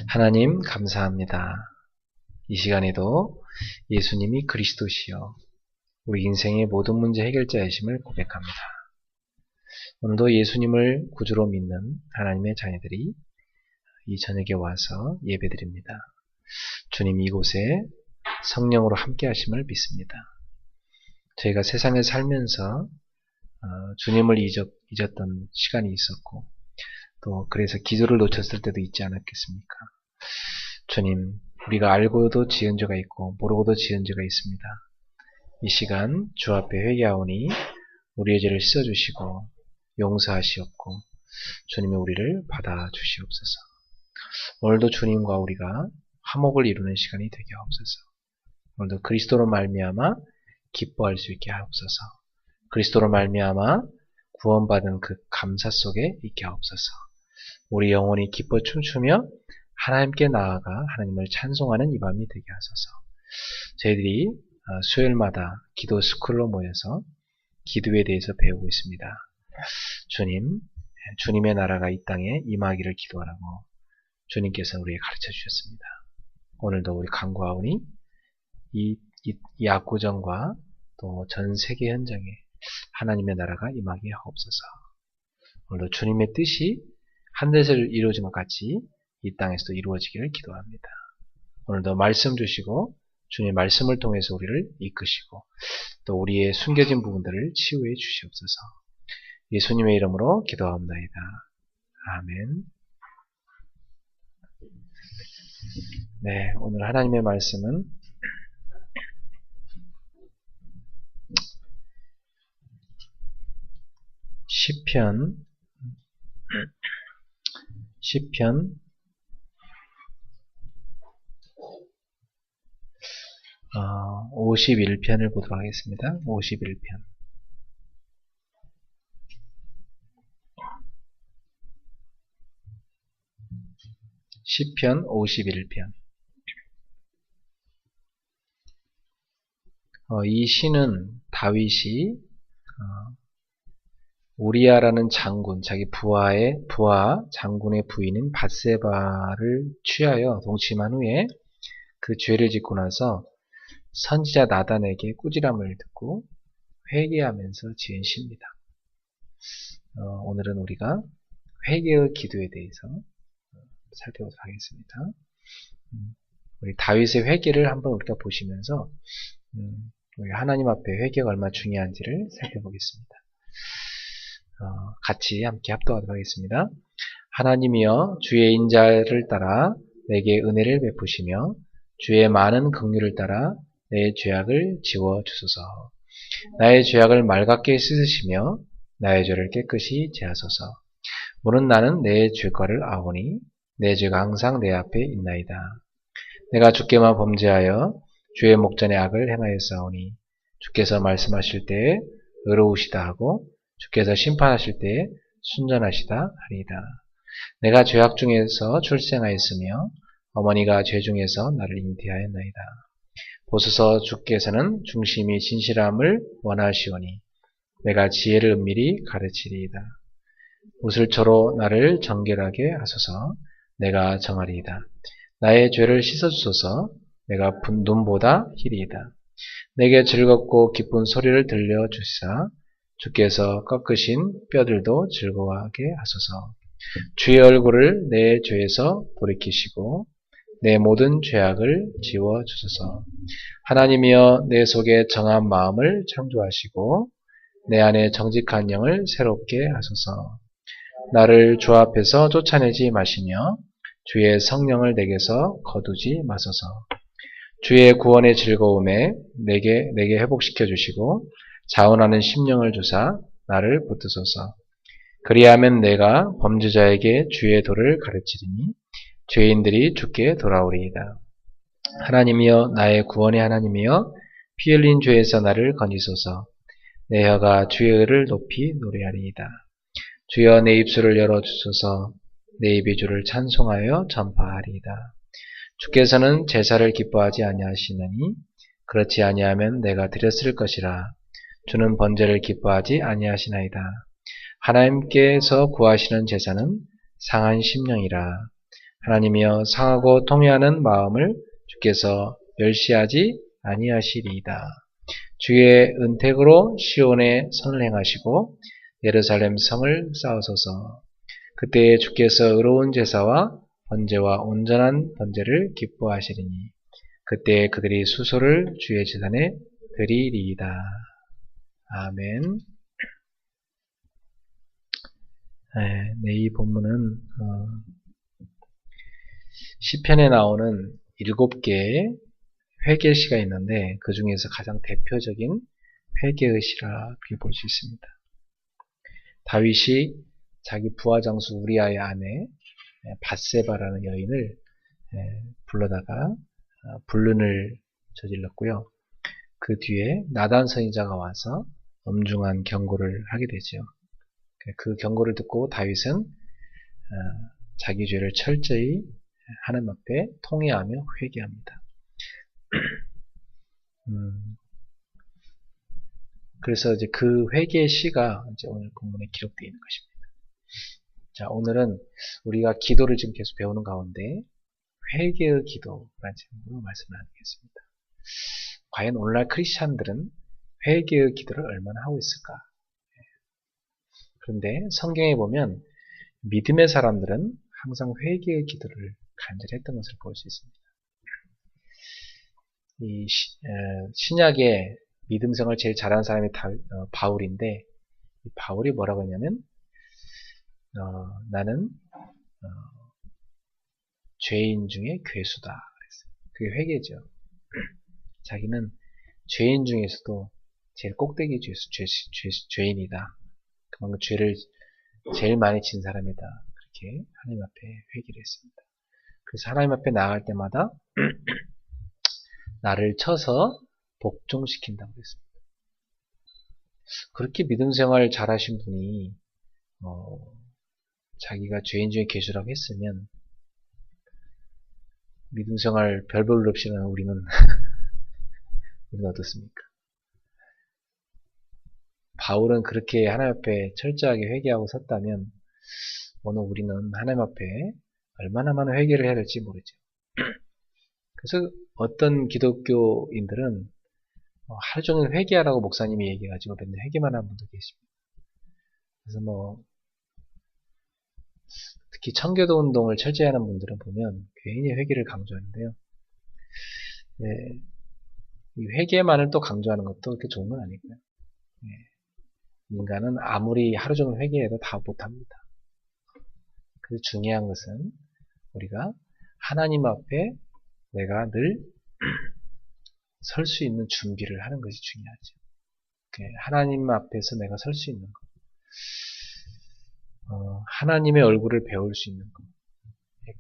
하나님 감사합니다. 이 시간에도 예수님이 그리스도시여 우리 인생의 모든 문제 해결자이심을 고백합니다. 오늘도 예수님을 구주로 믿는 하나님의 자녀들이 이 저녁에 와서 예배드립니다. 주님 이곳에 성령으로 함께 하심을 믿습니다. 저희가 세상에 살면서 주님을 잊었던 시간이 있었고 또 그래서 기도를 놓쳤을 때도 있지 않았겠습니까? 주님, 우리가 알고도 지은 죄가 있고 모르고도 지은 죄가 있습니다. 이 시간 주 앞에 회개하오니 우리의 죄를 씻어주시고 용서하시옵고 주님이 우리를 받아주시옵소서. 오늘도 주님과 우리가 화목을 이루는 시간이 되게 하옵소서. 오늘도 그리스도로 말미암아 기뻐할 수 있게 하옵소서. 그리스도로 말미암아 구원받은 그 감사 속에 있게 하옵소서. 우리 영혼이 기뻐 춤추며 하나님께 나아가 하나님을 찬송하는 이 밤이 되게 하소서. 저희들이 수요일마다 기도 스쿨로 모여서 기도에 대해서 배우고 있습니다. 주님, 주님의 나라가 이 땅에 임하기를 기도하라고 주님께서 우리에게 가르쳐 주셨습니다. 오늘도 우리 간구하오니 이 압구정과 또 전 세계 현장에 하나님의 나라가 임하게 하옵소서. 오늘도 주님의 뜻이 하늘에서 이루어진 것 같이 이 땅에서도 이루어지기를 기도합니다. 오늘도 말씀 주시고 주님의 말씀을 통해서 우리를 이끄시고 또 우리의 숨겨진 부분들을 치유해 주시옵소서. 예수님의 이름으로 기도합나이다. 아멘. 네, 오늘 하나님의 말씀은 시편 51편을 보도록 하겠습니다. 51편. 시편 51편. 이 시는 다윗이 우리아라는 장군, 자기 부하 장군의 부인인 밧세바를 취하여 동침한 후에 그 죄를 짓고 나서 선지자 나단에게 꾸지람을 듣고 회개하면서 지은 시입니다. 오늘은 우리가 회개의 기도에 대해서 살펴보도록 하겠습니다. 우리 다윗의 회개를 한번 우리가 보시면서 우리 하나님 앞에 회개가 얼마나 중요한지를 살펴보겠습니다. 같이 함께 합독하도록 하겠습니다. 하나님이여 주의 인자를 따라 내게 은혜를 베푸시며 주의 많은 긍휼을 따라 내 죄악을 지워주소서. 나의 죄악을 맑게 씻으시며 나의 죄를 깨끗이 제하소서. 물은 나는 내 죄과를 아오니 내 죄가 항상 내 앞에 있나이다. 내가 주께만 범죄하여 주의 목전에 악을 행하였사오니 주께서 말씀하실 때에 의로우시다 하고 주께서 심판하실 때에 순전하시다 하리이다. 내가 죄악 중에서 출생하였으며 어머니가 죄 중에서 나를 잉태하였나이다. 보소서 주께서는 중심이 진실함을 원하시오니 내가 지혜를 은밀히 가르치리이다. 우슬초로 나를 정결하게 하소서. 내가 정하리이다. 나의 죄를 씻어주소서. 내가 눈보다 희리이다. 내게 즐겁고 기쁜 소리를 들려주시사 주께서 꺾으신 뼈들도 즐거워하게 하소서. 주의 얼굴을 내 죄에서 돌이키시고 내 모든 죄악을 지워주소서. 하나님이여 내 속에 정한 마음을 창조하시고 내 안에 정직한 영을 새롭게 하소서. 나를 주 앞에서 쫓아내지 마시며 주의 성령을 내게서 거두지 마소서. 주의 구원의 즐거움에 내게 회복시켜 주시고 자원하는 심령을 주사 나를 붙드소서. 그리하면 내가 범죄자에게 주의 도를 가르치리니 죄인들이 주께 돌아오리이다. 하나님이여 나의 구원의 하나님이여 피 흘린 죄에서 나를 건지소서. 내 혀가 주의 의를 높이 노래하리이다. 주여 내 입술을 열어주소서. 내 입이 주를 찬송하여 전파하리이다. 주께서는 제사를 기뻐하지 아니하시느니 그렇지 아니하면 내가 드렸을 것이라. 주는 번제를 기뻐하지 아니하시나이다. 하나님께서 구하시는 제사는 상한 심령이라. 하나님이여 상하고 통회하는 마음을 주께서 멸시하지 아니하시리이다. 주의 은택으로 시온에 선을 행하시고 예루살렘 성을 쌓으소서. 그때 주께서 의로운 제사와 번제와 온전한 번제를 기뻐하시리니 그때 그들이 수소를 주의 제단에 드리리이다. 아멘. 네, 이 본문은 시편에 나오는 7개의 회개시가 있는데 그 중에서 가장 대표적인 회개의 시라 그렇게 볼 수 있습니다. 다윗이 자기 부하장수 우리아의 아내 밧세바라는 여인을 불러다가 불륜을 저질렀고요. 그 뒤에 나단 선지자가 와서 엄중한 경고를 하게 되죠. 그 경고를 듣고 다윗은 자기 죄를 철저히 하나님 앞에 통회하며 회개합니다. 그래서 이제 그 회개의 시가 이제 오늘 본문에 기록되어 있는 것입니다. 자, 오늘은 우리가 기도를 지금 계속 배우는 가운데 회개의 기도라는 제목으로 말씀을 나누겠습니다. 과연 오늘날 크리스찬들은 회개의 기도를 얼마나 하고 있을까? 그런데 성경에 보면 믿음의 사람들은 항상 회개의 기도를 간절히 했던 것을 볼 수 있습니다. 이 신약의 믿음 생활을 제일 잘하는 사람이 바울인데 바울이 뭐라고 했냐면 나는 죄인 중에 괴수다 그랬어요. 그게 회개죠. 자기는 죄인 중에서도 제일 꼭대기 죄인이다. 그만큼 죄를 제일 많이 진 사람이다. 그렇게 하나님 앞에 회개를 했습니다. 그래서 하나님 앞에 나아갈 때마다 나를 쳐서 복종시킨다고 그랬습니다. 그렇게 믿음 생활 잘하신 분이 자기가 죄인 중에 괴수라고 했으면 믿음 생활 별 볼 일 없이 하는 우리는 어떻습니까? 바울은 그렇게 하나님 앞에 철저하게 회개하고 섰다면 오늘 우리는 하나님 앞에 얼마나 많은 회개를 해야 될지 모르죠. 그래서 어떤 기독교인들은 하루 종일 회개하라고 목사님이 얘기해가지고 맨날 회개만 하는 분도 계십니다. 그래서 특히 청교도 운동을 철저히 하는 분들은 보면 괜히 회개를 강조하는데요. 네, 이 회개만을 또 강조하는 것도 그렇게 좋은 건 아니고요. 네, 인간은 아무리 하루 종일 회개해도 다 못합니다. 그래서 중요한 것은 우리가 하나님 앞에 내가 늘 설 수 있는 준비를 하는 것이 중요하죠. 하나님 앞에서 내가 설 수 있는 것. 하나님의 얼굴을 배울 수 있는 것.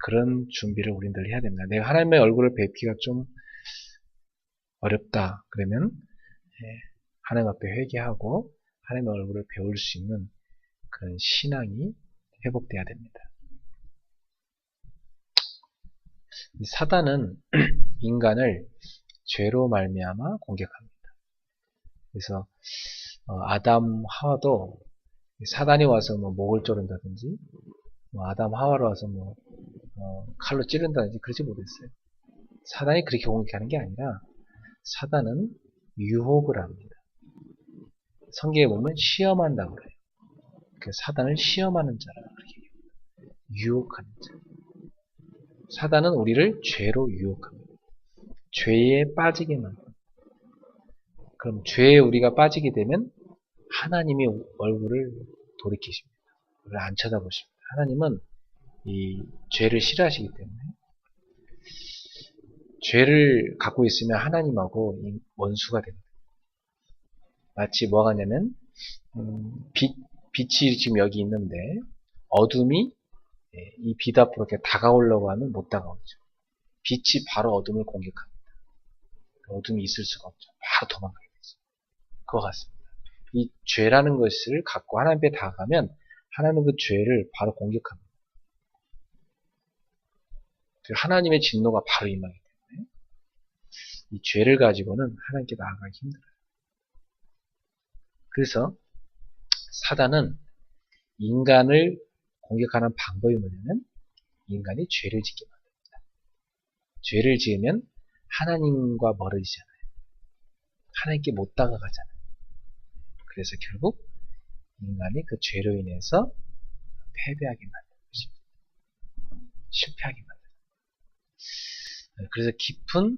그런 준비를 우린 늘 해야 됩니다. 내가 하나님의 얼굴을 뵙기가 좀 어렵다. 그러면 하나님 앞에 회개하고 하나님의 얼굴을 배울 수 있는 그런 신앙이 회복돼야 됩니다. 사단은 인간을 죄로 말미암아 공격합니다. 그래서 아담 하와도 사단이 와서 목을 조른다든지 아담 하와로 와서 칼로 찌른다든지 그러지 못했어요. 사단이 그렇게 공격하는 게 아니라 사단은 유혹을 합니다. 성경에 보면 시험한다고 그래요. 사단을 시험하는 자라 그렇게 얘기합니다. 유혹하는 자. 사단은 우리를 죄로 유혹합니다. 죄에 빠지게 만듭니다. 그럼 죄에 우리가 빠지게 되면 하나님이 얼굴을 돌이키십니다. 우리를 안 쳐다보십니다. 하나님은 이 죄를 싫어하시기 때문에 죄를 갖고 있으면 하나님하고 원수가 됩니다. 마치 뭐가 하냐면 빛이 지금 여기 있는데 어둠이 이 빛 앞으로 이렇게 다가오려고 하면 못 다가오죠. 빛이 바로 어둠을 공격합니다. 어둠이 있을 수가 없죠. 바로 도망가게 되죠. 그와 같습니다. 이 죄라는 것을 갖고 하나님 앞에 다가가면 하나님은 그 죄를 바로 공격합니다. 하나님의 진노가 바로 임하기 때문에 이 죄를 가지고는 하나님께 나아가기 힘들어요. 그래서 사단은 인간을 공격하는 방법이 뭐냐면 인간이 죄를 짓게 만듭니다. 죄를 지으면 하나님과 멀어지잖아요. 하나님께 못 다가가잖아요. 그래서 결국 인간이 그 죄로 인해서 패배하게 만드는 것입니다. 실패하게 만드는 것입니다. 그래서 깊은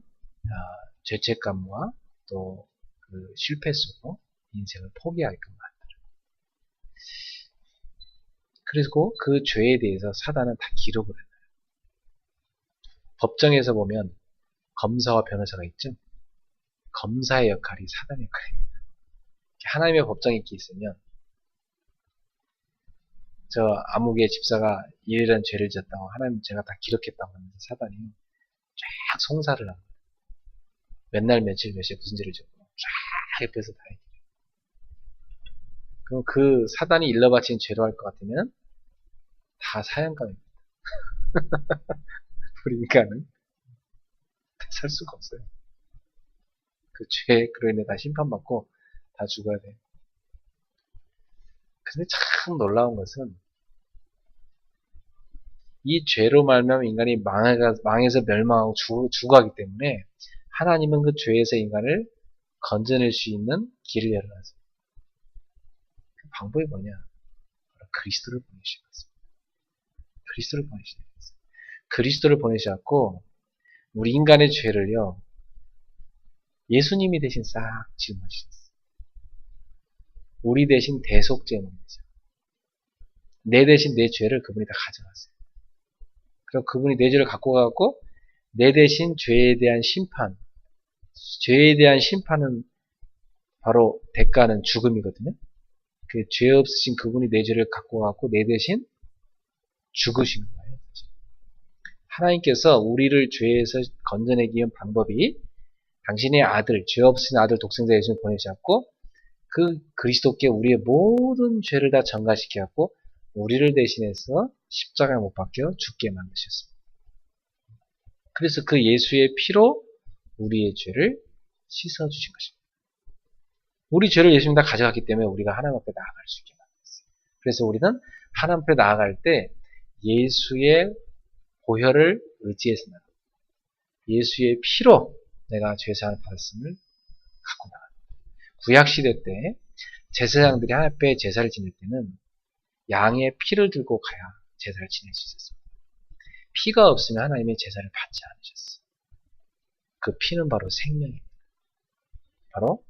죄책감과 또 그 실패 속으로 인생을 포기하게끔 만들어요. 그리고 그 죄에 대해서 사단은 다 기록을 해요. 법정에서 보면 검사와 변호사가 있죠. 검사의 역할이 사단의 역할입니다. 하나님의 법정에 이렇게 있으면 저 아무개 집사가 이런 죄를 지었다고 하나님 제가 다 기록했다고 하는데 사단이 쫙 송사를 합니다. 맨날 며칠 몇시에 무슨 죄를 지었고 쫙 옆에서 다 얘기해요. 그럼 그 사단이 일러바친 죄로 할 것 같으면 다 사형감입니다. 우리 인간은 살 수가 없어요. 그 죄로 인해 다 심판받고 다 죽어야 돼요. 근데 참 놀라운 것은 이 죄로 말미암아 인간이 망해서 멸망하고 죽어가기 때문에 하나님은 그 죄에서 인간을 건져낼 수 있는 길을 열어놨어요. 그 방법이 뭐냐? 바로 그리스도를 보내주셨습니다. 그리스도를 보내주셨어요. 그리스도를 보내셔갖고 우리 인간의 죄를요 예수님이 대신 싹 짊어지셨어요. 우리 대신 대속제물이죠. 내 대신 내 죄를 그분이 다 가져갔어요. 그리고 그분이 내 죄를 갖고 가고 내 대신 죄에 대한 심판, 죄에 대한 심판은 바로 대가는 죽음이거든요. 그 죄 없으신 그분이 내 죄를 갖고 가고 내 대신 죽으신 거예요. 하나님께서 우리를 죄에서 건져내기 위한 방법이 당신의 아들, 죄 없으신 아들 독생자 예수를 보내셨고 그 그리스도께 우리의 모든 죄를 다 전가시켜갖고 우리를 대신해서 십자가에 못 박혀 죽게 만드셨습니다. 그래서 그 예수의 피로 우리의 죄를 씻어주신 것입니다. 우리 죄를 예수님이 다 가져갔기 때문에 우리가 하나님 앞에 나아갈 수 있게 만들었어요. 그래서 우리는 하나님 앞에 나아갈 때 예수의 보혈을 의지해서 나아갑니다. 예수의 피로 내가 죄사함을 받았음을 갖고 나갑니다. 구약시대 때 제사장들이 하나님 앞에 제사를 지낼 때는 양의 피를 들고 가야 제사를 지낼 수 있었습니다. 피가 없으면 하나님의 제사를 받지 않으셨어요. 그 피는 바로 생명입니다. 바로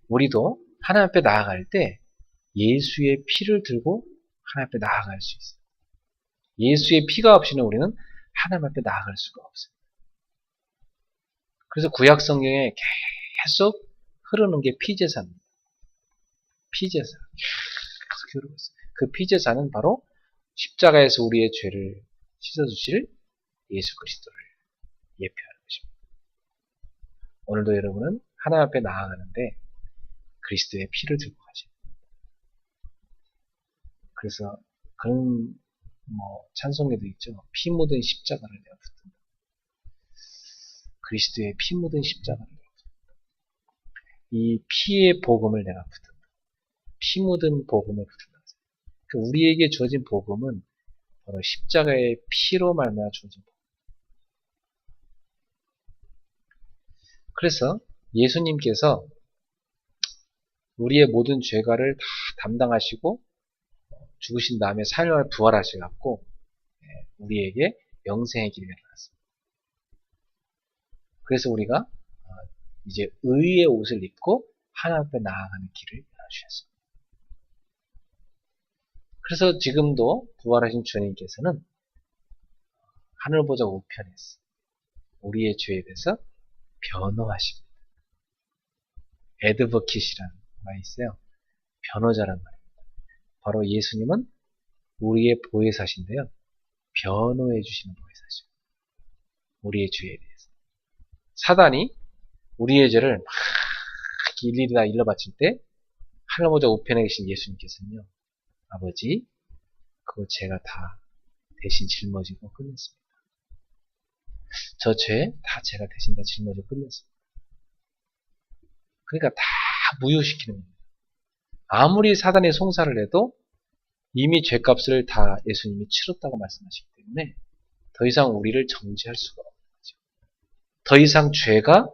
우리도 하나님 앞에 나아갈 때 예수의 피를 들고 하나님 앞에 나아갈 수 있어요. 예수의 피가 없이는 우리는 하나님 앞에 나아갈 수가 없어요. 그래서 구약 성경에 계속 흐르는 게 피제사입니다. 피제사. 계속 흐르고 있어요. 그 피제사는 바로 십자가에서 우리의 죄를 씻어주실 예수 그리스도를 예표하는 것입니다. 오늘도 여러분은 하나님 앞에 나아가는데 그리스도의 피를 들고 가십니다. 그래서 그런 찬송에도 있죠. 피 묻은 십자가를 내가 붙든다. 그리스도의 피 묻은 십자가를 내가 붙든다. 이 피의 복음을 내가 붙든다. 피 묻은 복음을 붙든다. 우리에게 주어진 복음은 바로 십자가의 피로 말미암아 주어진 복음. 그래서 예수님께서 우리의 모든 죄가를 다 담당하시고 죽으신 다음에 4일만에 부활하셔갖고 우리에게 영생의 길을 열어놨습니다. 그래서 우리가 이제 의의 옷을 입고 하나님 앞에 나아가는 길을 열어주셨습니다. 그래서 지금도 부활하신 주님께서는 하늘보좌 우편에서 우리의 죄에 대해서 변호하십니다. 에드버킷이라는 말이 있어요. 변호자란 말입니다. 바로 예수님은 우리의 보혜사신데요. 변호해 주시는 보혜사죠. 우리의 죄에 대해서. 사단이 우리의 죄를 막 일일이 다 일러바칠 때 하늘보좌 우편에 계신 예수님께서는요. 아버지, 그거 제가 다 대신 짊어지고 끝냈습니다. 저 죄 다 제가 대신 다 짊어지고 끝냈습니다. 그러니까 다 무효시키는 겁니다. 아무리 사단이 송사를 해도 이미 죄값을 다 예수님이 치렀다고 말씀하시기 때문에 더 이상 우리를 정죄할 수가 없는 거죠. 더 이상 죄가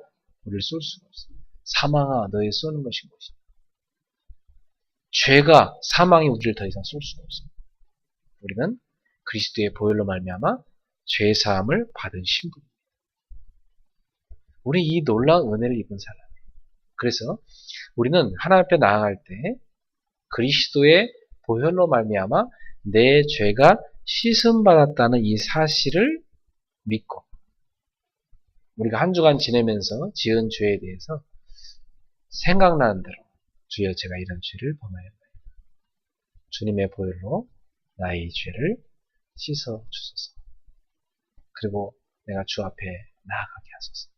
우리를 쏠 수가 없어요. 사망아 너의 쏘는 것이 무엇이냐. 죄가 사망이 우리를 더 이상 쏠 수가 없습니다. 우리는 그리스도의 보혈로 말미암아 죄 사함을 받은 신분입니다. 우리 이 놀라운 은혜를 입은 사람. 그래서 우리는 하나님 앞에 나아갈 때 그리스도의 보혈로 말미암아 내 죄가 씻음 받았다는 이 사실을 믿고 우리가 한 주간 지내면서 지은 죄에 대해서 생각나는 대로 주여 제가 이런 죄를 범하였나요. 주님의 보혈로 나의 죄를 씻어 주소서. 그리고 내가 주 앞에 나아가게 하소서.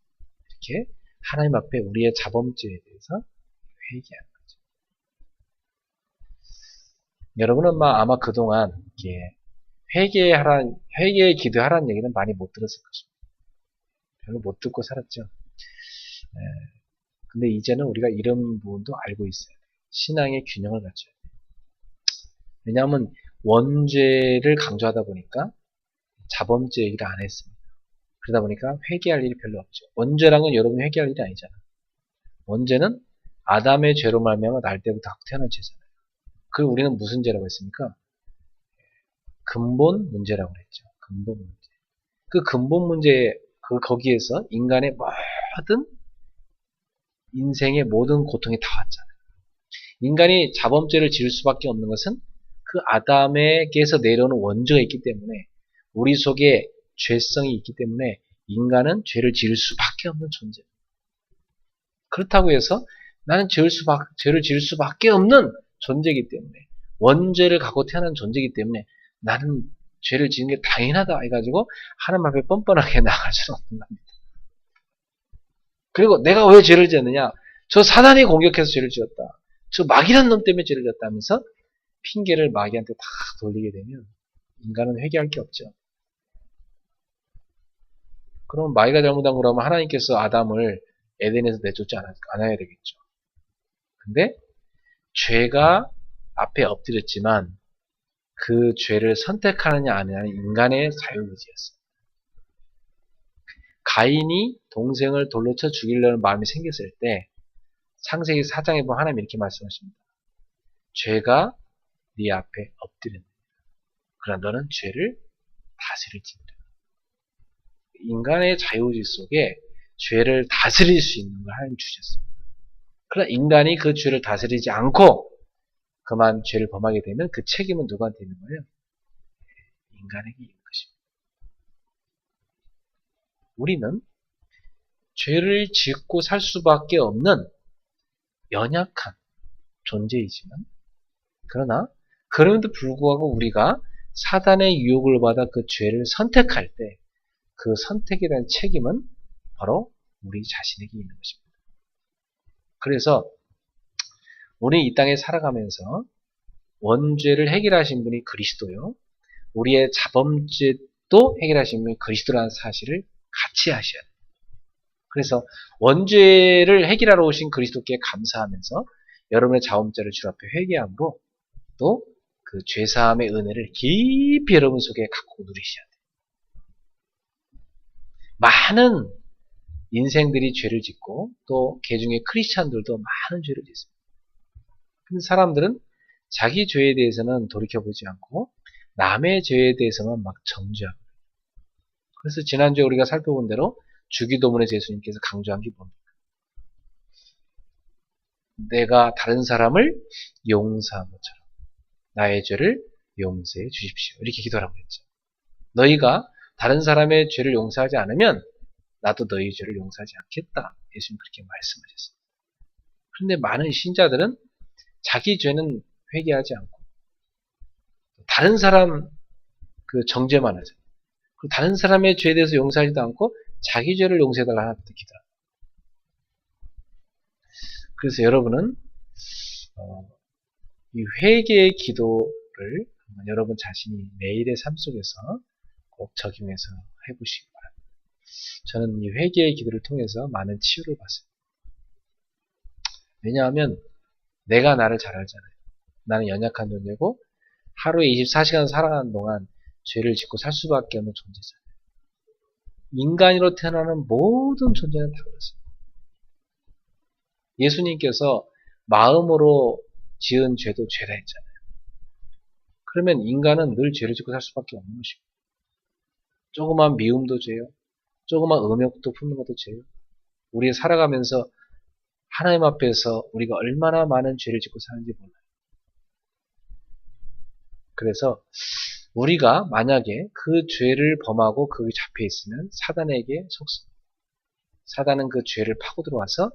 이렇게 하나님 앞에 우리의 자범죄에 대해서 회개하는 거죠. 여러분은 아마 그동안 이렇게 회개에 기도하라는 얘기는 많이 못 들었을 것입니다. 별로 못 듣고 살았죠. 근데 이제는 우리가 이런 부분도 알고 있어요. 신앙의 균형을 갖춰야 돼요. 왜냐하면 원죄를 강조하다 보니까 자범죄 얘기를 안 했습니다. 그러다 보니까 회개할 일이 별로 없죠. 원죄란 건 여러분이 회개할 일이 아니잖아. 원죄는 아담의 죄로 말미암아 날 때부터 태어난 죄잖아요. 그리고 우리는 무슨 죄라고 했습니까? 근본 문제라고 그랬죠. 근본 문제. 그 근본 문제, 거기에서 인간의 모든 인생의 모든 고통이 다 왔잖아요. 인간이 자범죄를 지을 수밖에 없는 것은 그 아담에게서 내려오는 원죄가 있기 때문에 우리 속에 죄성이 있기 때문에 인간은 죄를 지을 수밖에 없는 존재입니다. 그렇다고 해서 나는 죄를 지을 수밖에 없는 존재이기 때문에 원죄를 갖고 태어난 존재이기 때문에 나는 죄를 지는 게 당연하다 해가지고 하나님 앞에 뻔뻔하게 나갈 수는 없는 겁니다. 그리고 내가 왜 죄를 지었느냐? 저 사단이 공격해서 죄를 지었다. 저 마귀라는 놈 때문에 죄를 지었다면서 핑계를 마귀한테 다 돌리게 되면 인간은 회개할 게 없죠. 그럼 마귀가 잘못한 거라면 하나님께서 아담을 에덴에서 내쫓지 않아야 되겠죠. 근데 죄가 앞에 엎드렸지만 그 죄를 선택하느냐 안 하느냐는 인간의 자유의지였어요. 가인이 동생을 돌로 쳐 죽이려는 마음이 생겼을 때 창세기 4장에 보면 하나님이 이렇게 말씀하십니다. 죄가 네 앞에 엎드렸다. 그러나 너는 죄를 다스릴지니라. 인간의 자유의지 속에 죄를 다스릴 수 있는 걸 하나님 주셨습니다. 그러나 인간이 그 죄를 다스리지 않고 그만 죄를 범하게 되면 그 책임은 누구한테 있는 거예요? 인간에게 있는 것입니다. 우리는 죄를 짓고 살 수밖에 없는 연약한 존재이지만 그러나 그럼에도 불구하고 우리가 사단의 유혹을 받아 그 죄를 선택할 때 그 선택에 대한 책임은 바로 우리 자신에게 있는 것입니다. 그래서 우리 이 땅에 살아가면서 원죄를 해결하신 분이 그리스도요. 우리의 자범죄도 해결하신 분이 그리스도라는 사실을 같이 하셔야 돼요. 그래서 원죄를 해결하러 오신 그리스도께 감사하면서 여러분의 자범죄를 주 앞에 회개함으로 또 그 죄사함의 은혜를 깊이 여러분 속에 갖고 누리셔야 돼요. 많은 인생들이 죄를 짓고 또 개중에 크리스찬들도 많은 죄를 짓습니다. 근데 사람들은 자기 죄에 대해서는 돌이켜보지 않고 남의 죄에 대해서만 막 정죄하고 그래서 지난주에 우리가 살펴본 대로 주기도문의 예수님께서 강조한 게 뭡니까? 내가 다른 사람을 용서한 것처럼 나의 죄를 용서해 주십시오. 이렇게 기도하라고 했죠. 너희가 다른 사람의 죄를 용서하지 않으면 나도 너희 죄를 용서하지 않겠다. 예수님 그렇게 말씀하셨어요. 그런데 많은 신자들은 자기 죄는 회개하지 않고 다른 사람 그 정죄만 하죠. 다른 사람의 죄에 대해서 용서하지도 않고 자기 죄를 용서해달라 하나님께 기도합니다. 그래서 여러분은 이 회개의 기도를 여러분 자신이 매일의 삶 속에서 꼭 적용해서 해보시기 바랍니다. 저는 이 회개의 기도를 통해서 많은 치유를 받습니다. 왜냐하면 내가 나를 잘 알잖아요. 나는 연약한 존재고 하루에 24시간 살아가는 동안 죄를 짓고 살 수밖에 없는 존재잖아요. 인간으로 태어나는 모든 존재는 다 그렇습니다. 예수님께서 마음으로 지은 죄도 죄다 했잖아요. 그러면 인간은 늘 죄를 짓고 살 수밖에 없는 것입니다. 조그만 미움도 죄요. 조그만 음욕도 품는 것도 죄요. 우리 살아가면서 하나님 앞에서 우리가 얼마나 많은 죄를 짓고 사는지 몰라요. 그래서 우리가 만약에 그 죄를 범하고 거기 잡혀 있으면 사단에게 속습니다. 사단은 그 죄를 파고 들어와서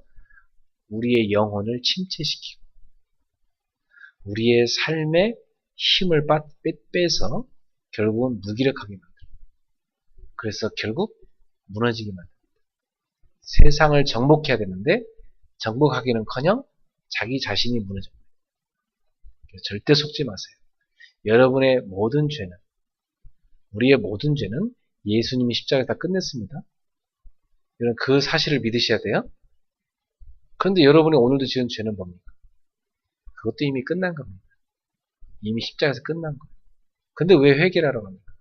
우리의 영혼을 침체시키고 우리의 삶에 힘을 빼서 결국은 무기력하게 만들어요. 그래서 결국 무너지게 만듭니다. 세상을 정복해야 되는데 정복하기는커녕 자기 자신이 무너집니다. 절대 속지 마세요. 여러분의 모든 죄는, 우리의 모든 죄는 예수님이 십자가에 다 끝냈습니다. 여러분 그 사실을 믿으셔야 돼요. 그런데 여러분이 오늘도 지은 죄는 뭡니까? 그것도 이미 끝난 겁니다. 이미 십자가에서 끝난 거예요. 근데 왜 회개를 하러 갑니까?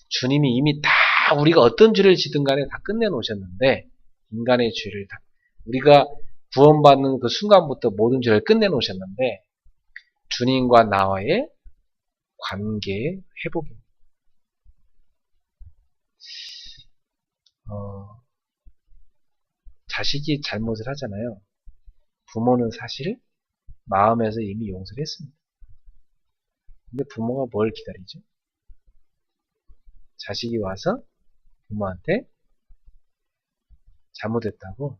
주님이 이미 다 우리가 어떤 죄를 지든 간에 다 끝내놓으셨는데 인간의 죄를 다 우리가 구원받는 그 순간부터 모든 죄를 끝내놓으셨는데 주님과 나와의 관계의 회복입니다. 자식이 잘못을 하잖아요. 부모는 사실 마음에서 이미 용서를 했습니다. 근데 부모가 뭘 기다리죠? 자식이 와서 부모한테 잘못했다고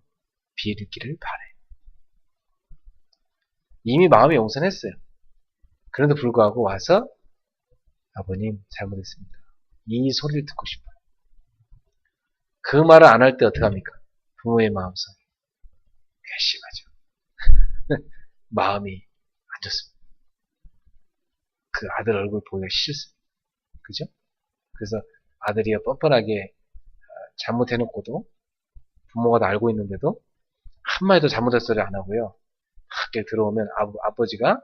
비일기를 바래요. 이미 마음이 용서는 했어요. 그런데 불구하고 와서 아버님 잘못했습니다. 이 소리를 듣고 싶어요. 그 말을 안 할 때 어떡합니까? 부모의 마음속에 괘씸하죠. 마음이 안 좋습니다. 그 아들 얼굴 보기가 싫습니다. 그죠? 그래서 아들이 뻔뻔하게 잘못해놓고도 부모가 다 알고 있는데도 한마디도 잘못한 소리 안 하고요. 밖에 들어오면 아버지가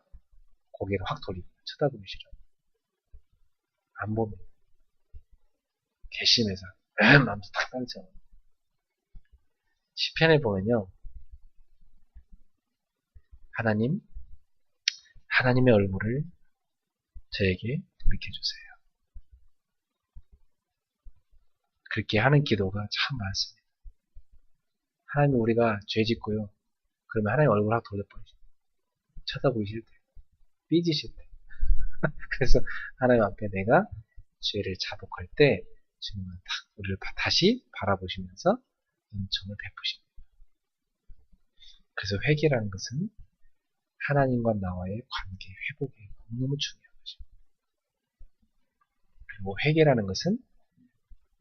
고개를 확 돌리고 쳐다보기 싫어요. 안 봅니다. 괘씸해서 마음도 탁 떨죠. 시편에 보면요. 하나님의 얼굴을 저에게 돌이켜주세요. 그렇게 하는 기도가 참 많습니다. 하나님 우리가 죄 짓고요. 그러면 하나님 얼굴 확 돌려버리죠. 쳐다보기 싫대. 삐지실 때. 그래서 하나님 앞에 내가 죄를 자복할 때 주님은 우리를 다시 바라보시면서 은총을 베푸십니다. 그래서 회개라는 것은 하나님과 나와의 관계 회복이 너무너무 중요한 것입니다. 그리고 회개라는 것은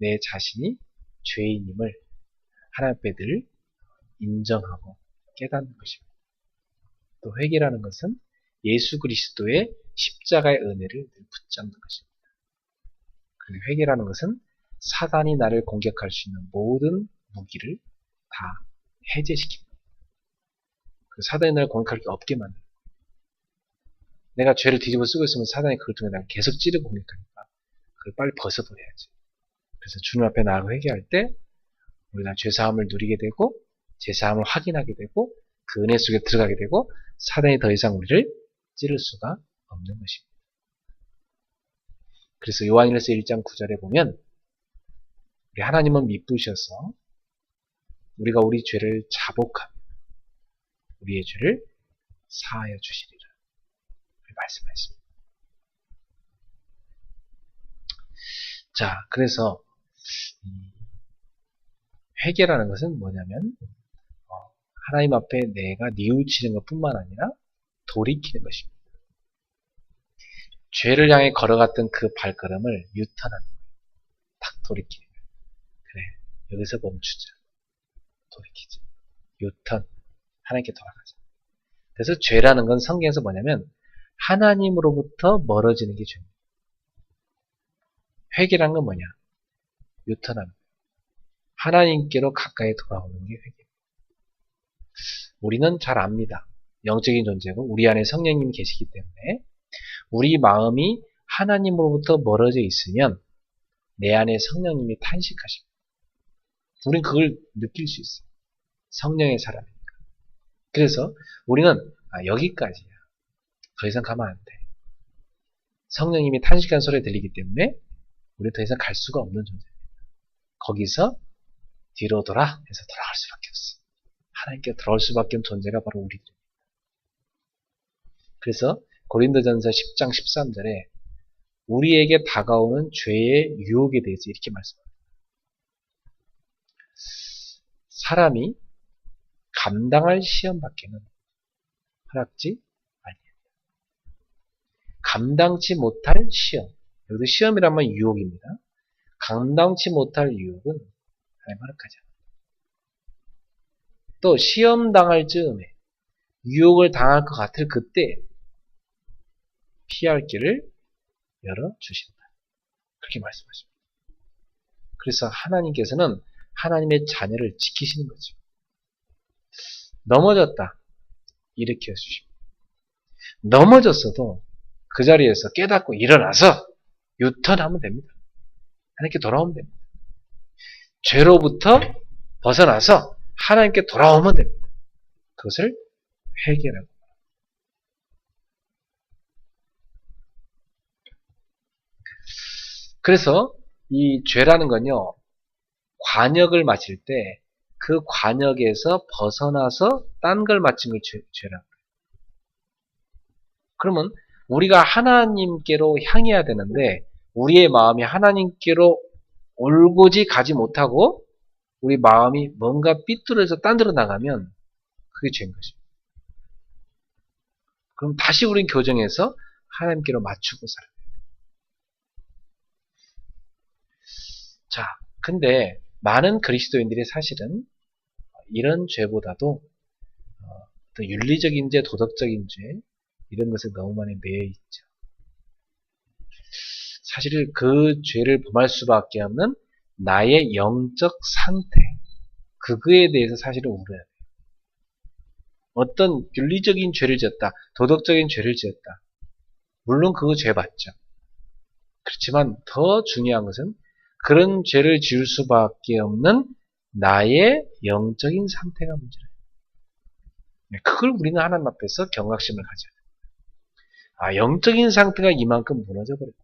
내 자신이 죄인임을 하나님 앞에 늘 인정하고 깨닫는 것입니다. 또 회개라는 것은 예수 그리스도의 십자가의 은혜를 늘 붙잡는 것입니다. 그리고 회개라는 것은 사단이 나를 공격할 수 있는 모든 무기를 다 해제시킵니다. 사단이 나를 공격할 게 없게 만듭니다. 내가 죄를 뒤집어 쓰고 있으면 사단이 그걸 통해 나를 계속 찌르고 공격하니까 그걸 빨리 벗어버려야지. 그래서 주님 앞에 나아가 회개할 때 우리가 죄사함을 누리게 되고 죄사함을 확인하게 되고 그 은혜 속에 들어가게 되고 사단이 더 이상 우리를 찌를 수가 없는 것입니다. 그래서 요한일서 1장 9절에 보면 우리 하나님은 미쁘셔서 우리가 우리 죄를 자복하며 우리의 죄를 사하여 주시리라 말씀하셨습니다. 자, 그래서 회개라는 것은 뭐냐면 하나님 앞에 내가 뉘우치는 것뿐만 아니라 돌이키는 것입니다. 죄를 향해 걸어갔던 그 발걸음을 유턴하는 거예요. 탁 돌이키는 거예요. 그래, 여기서 멈추자. 돌이키자. 유턴. 하나님께 돌아가자. 그래서 죄라는 건 성경에서 뭐냐면 하나님으로부터 멀어지는 게 죄입니다. 회개라는 건 뭐냐? 유턴하는 거예요. 하나님께로 가까이 돌아오는 게 회개입니다. 우리는 잘 압니다. 영적인 존재고 우리 안에 성령님이 계시기 때문에 우리 마음이 하나님으로부터 멀어져 있으면 내 안에 성령님이 탄식하십니다. 우린 그걸 느낄 수 있어요. 성령의 사람이니까. 그래서 우리는 여기까지야. 더 이상 가면 안 돼. 성령님이 탄식한 소리 들리기 때문에 우리 더 이상 갈 수가 없는 존재입니다. 거기서 뒤로 돌아 해서 돌아갈 수밖에 없어. 하나님께 돌아올 수밖에 없는 존재가 바로 우리들입니다. 그래서 고린도전서 10장 13절에 우리에게 다가오는 죄의 유혹에 대해서 이렇게 말씀합니다. 사람이 감당할 시험 밖에는 허락지 아니에요. 감당치 못할 시험. 여기서 시험이라면 유혹입니다. 감당치 못할 유혹은 하나님 허락하지 않아요. 또 시험 당할 즈음에 유혹을 당할 것 같을 그때 피할 길을 열어주신다. 그렇게 말씀하십니다. 그래서 하나님께서는 하나님의 자녀를 지키시는 거죠. 넘어졌다. 일으켜 주십니다. 넘어졌어도 그 자리에서 깨닫고 일어나서 유턴하면 됩니다. 하나님께 돌아오면 됩니다. 죄로부터 벗어나서 하나님께 돌아오면 됩니다. 그것을 회개라고 합니다. 그래서 이 죄라는 건요, 관역을 마칠 때 그 관역에서 벗어나서 딴 걸 마친 걸 죄라고 해요. 그러면 우리가 하나님께로 향해야 되는데 우리의 마음이 하나님께로 올고지 가지 못하고 우리 마음이 뭔가 삐뚤어져 딴 데로 나가면 그게 죄인 것입니다. 그럼 다시 우린 교정해서 하나님께로 맞추고 살아야 돼요. 자, 근데 많은 그리스도인들이 사실은 이런 죄보다도 또 윤리적인 죄, 도덕적인 죄 이런 것에 너무 많이 매여 있죠. 사실 그 죄를 범할 수밖에 없는 나의 영적 상태, 그거에 대해서 사실은 울어야 돼요. 어떤 윤리적인 죄를 지었다, 도덕적인 죄를 지었다. 물론 그거 죄 맞죠. 그렇지만 더 중요한 것은 그런 죄를 지을 수밖에 없는 나의 영적인 상태가 문제예요. 그걸 우리는 하나님 앞에서 경각심을 가져야 돼요. 영적인 상태가 이만큼 무너져 버렸다.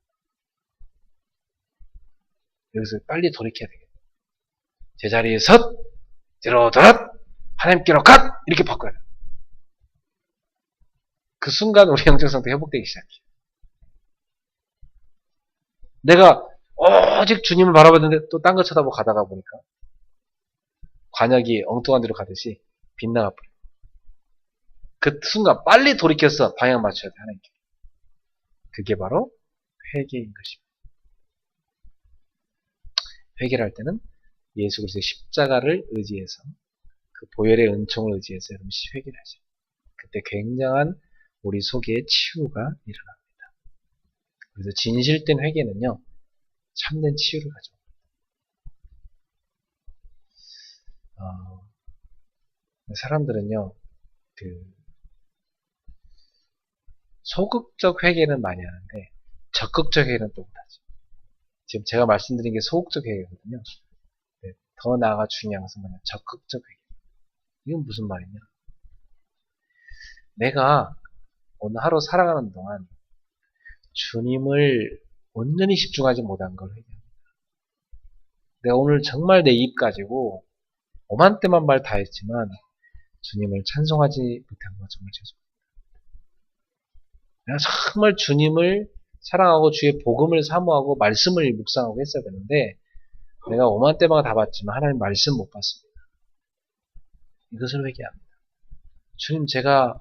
여기서 빨리 돌이켜야 되겠다. 제자리에 섰, 뒤로 돌아, 하나님께로 갓! 이렇게 바꿔야 돼요. 그 순간 우리 영적 상태가 회복되기 시작해요. 내가 오직 주님을 바라봤는데 또 딴 거 쳐다보고 가다가 보니까 관역이 엉뚱한 데로 가듯이 빗나가 버려요. 그 순간 빨리 돌이켜서 방향 맞춰야 돼, 하나님께. 그게 바로 회개인 것입니다. 회개를 할 때는 예수 그리스도의 십자가를 의지해서 그 보혈의 은총을 의지해서 여러분 회개를 하죠. 그때 굉장한 우리 속에 치유가 일어납니다. 그래서 진실된 회개는요, 참된 치유를 가져옵니다. 사람들은요, 소극적 회개는 많이 하는데 적극적 회개는 또 못하죠. 지금 제가 말씀드린 게 소극적 회개거든요. 네, 더 나아가 중요한 것은 뭐냐, 적극적 회개. 이건 무슨 말이냐? 내가 오늘 하루 살아가는 동안 주님을 온전히 집중하지 못한 걸 회개합니다. 내가 오늘 정말 내 입 가지고 오만때만 말 다 했지만 주님을 찬송하지 못한 거 정말 죄송합니다. 내가 정말 주님을 사랑하고 주의 복음을 사모하고 말씀을 묵상하고 했어야 되는데 내가 오만때만 다 봤지만 하나님 말씀 못 봤습니다. 이것을 회개합니다. 주님, 제가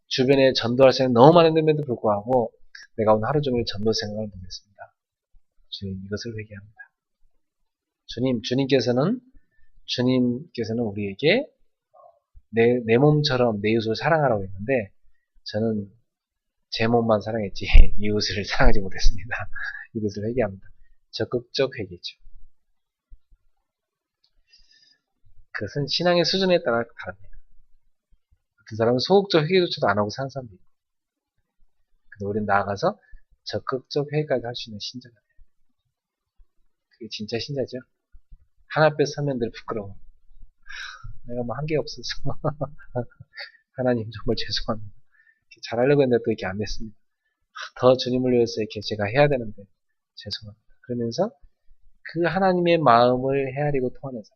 주변에 전도할 생각 너무 많은데도 불구하고 내가 오늘 하루 종일 전도 생각을 못했습니다. 주님, 이것을 회개합니다. 주님께서는 우리에게 내 몸처럼 내 이웃을 사랑하라고 했는데 저는 제 몸만 사랑했지 이웃을 사랑하지 못했습니다. 이것을 회개합니다. 적극적 회개죠. 그것은 신앙의 수준에 따라 다릅니다. 그 사람은 소극적 회개조차도 안 하고 사는 사람도 있고, 근데 우리는 나아가서 적극적 회개까지 할 수 있는 신자가 돼요. 그게 진짜 신자죠. 하나 앞에 서면 늘 부끄러워. 내가 뭐 한 게 없어서. 하나님 정말 죄송합니다. 잘하려고 했는데 또 이렇게 안 됐습니다. 더 주님을 위해서 이렇게 제가 해야 되는데 죄송합니다. 그러면서 그 하나님의 마음을 헤아리고 통하면서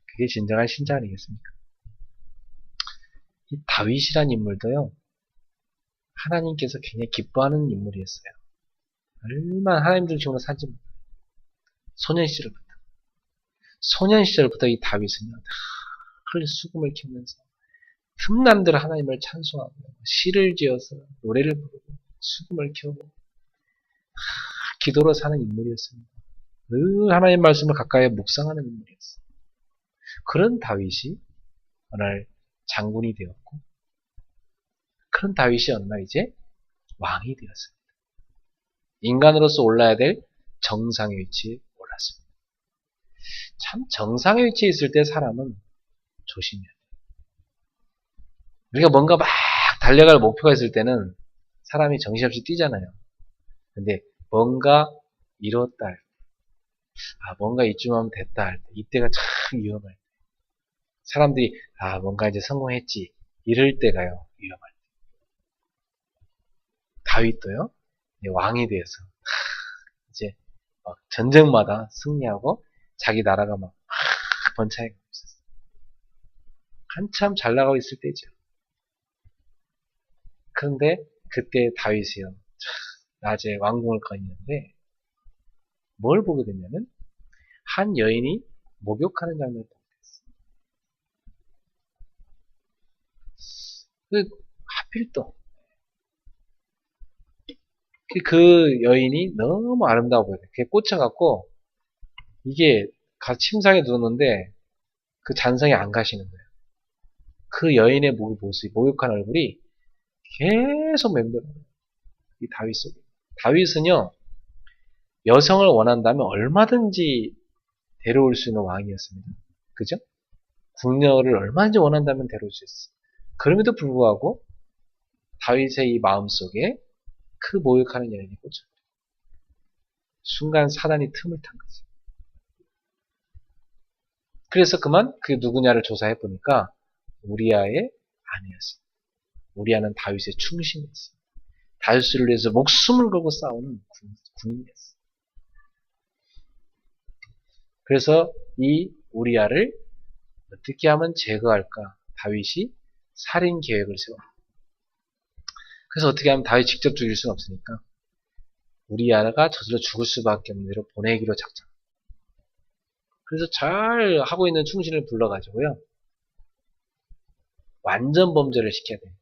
그게 진정한 신자 아니겠습니까? 이 다윗이란 인물도요. 하나님께서 굉장히 기뻐하는 인물이었어요. 얼마나 하나님들 중으로 산지 소년 시절부터 이 다윗은요. 늘 수금을 키우면서 틈남대로 하나님을 찬송하고 시를 지어서 노래를 부르고 수금을 키우고 기도로 사는 인물이었습니다. 늘 하나님 말씀을 가까이 묵상하는 인물이었어요. 그런 다윗이 어느 날 장군이 되었고 그런 다윗이 어느 날 이제 왕이 되었습니다. 인간으로서 올라야 될 정상의 위치에 올랐습니다. 참 정상의 위치에 있을 때 사람은 조심해야 돼요. 우리가 뭔가 막 달려갈 목표가 있을 때는 사람이 정신없이 뛰잖아요. 근데 뭔가 이뤘다 할 때, 뭔가 이쯤 하면 됐다 할 때, 이때가 참 위험할 때. 사람들이 뭔가 이제 성공했지 이럴 때가요 위험할 때. 다윗도요 왕이 돼서 이제 막 전쟁마다 승리하고 자기 나라가 막 번창하고 있었어요. 한참 잘 나가고 있을 때죠. 그런데 그때 다윗이요 낮에 왕궁을 거니는데 뭘 보게 되냐면 한 여인이 목욕하는 장면을 보게 됐어요. 하필 또 그 여인이 너무 아름다워 보여요. 그게 꽂혀갖고 이게 침상에 누웠는데 그 잔상이 안 가시는 거예요. 그 여인의 모습, 목욕한 얼굴이 계속 맴돌아요. 이 다윗 속에. 다윗은요 여성을 원한다면 얼마든지 데려올 수 있는 왕이었습니다. 그죠? 궁녀를 얼마든지 원한다면 데려올 수 있어요. 그럼에도 불구하고 다윗의 이 마음속에 그 목욕하는 여인이 꽂혀요. 순간 사단이 틈을 탄 거죠. 그래서 그만 그 누구냐를 조사해 보니까 우리아의 아내였어요. 우리아는 다윗의 충신이었어요. 다윗을 위해서 목숨을 걸고 싸우는 군인이었어요. 그래서 이 우리아를 어떻게 하면 제거할까? 다윗이 살인 계획을 세워요. 그래서 어떻게 하면 다윗 직접 죽일 수는 없으니까 우리아가 저절로 죽을 수밖에 없는 대로 보내기로 작정. 그래서 잘 하고 있는 충신을 불러가지고요. 완전 범죄를 시켜야 되니까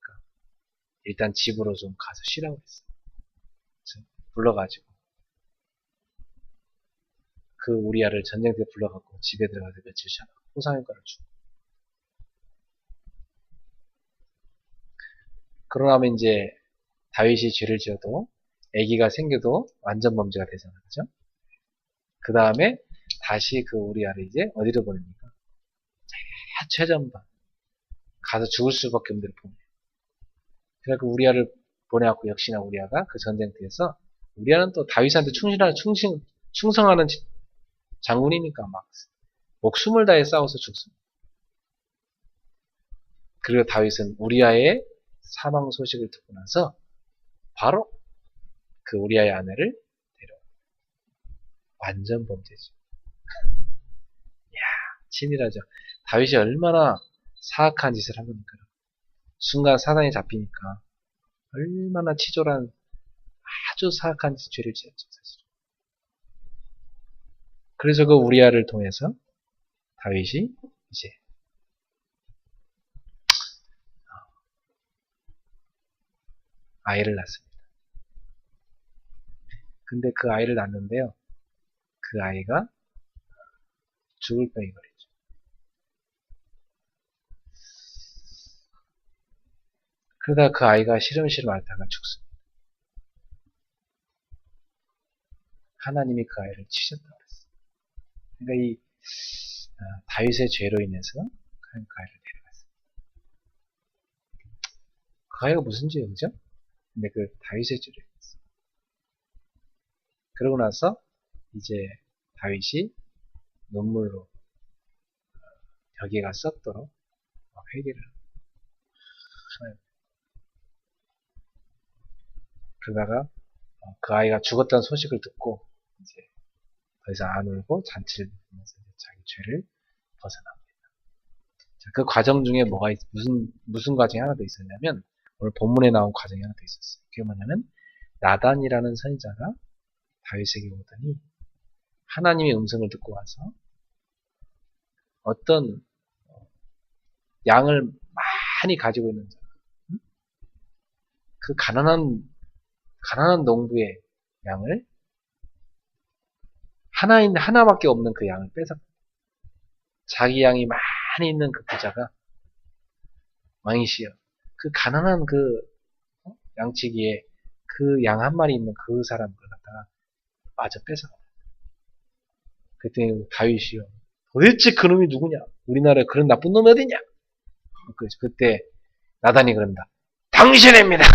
일단 집으로 좀 가서 쉬라고 했어요. 불러가지고 그 우리아를 전쟁터에 불러갖고 집에 들어가서 며칠 쉬다가 호상효과를 주고 그러고 나면 이제 다윗이 죄를 지어도 아기가 생겨도 완전 범죄가 되잖아요. 그죠? 그 다음에 다시 그 우리아를 이제 어디로 보냅니까? 최전방 가서 죽을 수밖에 없는 데로 보내요. 그래서 그 우리아를 보내갖고 역시나 우리아가 그 전쟁터에서 우리아는 또 다윗한테 충성하는 장군이니까 막 목숨을 다해 싸워서 죽습니다. 그리고 다윗은 우리아의 사망 소식을 듣고 나서 바로 그 우리아의 아내를 데려와요. 완전 범죄죠. 이야, 치밀하죠. 다윗이 얼마나 사악한 짓을 한 겁니까? 순간 사단이 잡히니까 얼마나 치졸한 아주 사악한 죄를 지었죠. 사실. 그래서 그 우리아를 통해서 다윗이 이제 아이를 낳습니다. 근데 그 아이를 낳는데요. 그 아이가 죽을 병에 걸리죠. 그러다 그 아이가 시름시름 앓다가 죽습니다. 하나님이 그 아이를 치셨다고 그랬어요. 그러니까 이 다윗의 죄로 인해서 그 아이를 데려갔어요. 그 아이가 무슨 죄예요, 그죠? 근데 그 다윗의 죄로 인해서. 그러고 나서 이제 다윗이 눈물로 벽에가 썩도록 회개를 하나요. 그러다가 그 아이가 죽었다는 소식을 듣고 이제 더 이상 안 울고 잔치를 부르면서 자기 죄를 벗어납니다. 자, 그 과정 중에 뭐가 무슨 과정이 하나 더 있었냐면 오늘 본문에 나온 과정이 하나 더 있었어요. 그게 뭐냐면 나단이라는 선지자가 다윗에게 오더니 하나님의 음성을 듣고 와서 어떤 양을 많이 가지고 있는 자, 그 가난한 농부의 양을 하나밖에 없는 그 양을 뺏어 자기 양이 많이 있는 그 부자가 왕이시여 그 가난한 그 양치기에 그 양 한 마리 있는 그 사람을 갖다가 마저 뺏어. 그랬더니 다윗이요 도대체 그놈이 누구냐? 우리나라에 그런 나쁜 놈이 어딨냐? 그때 나단이 그런다. 당신입니다.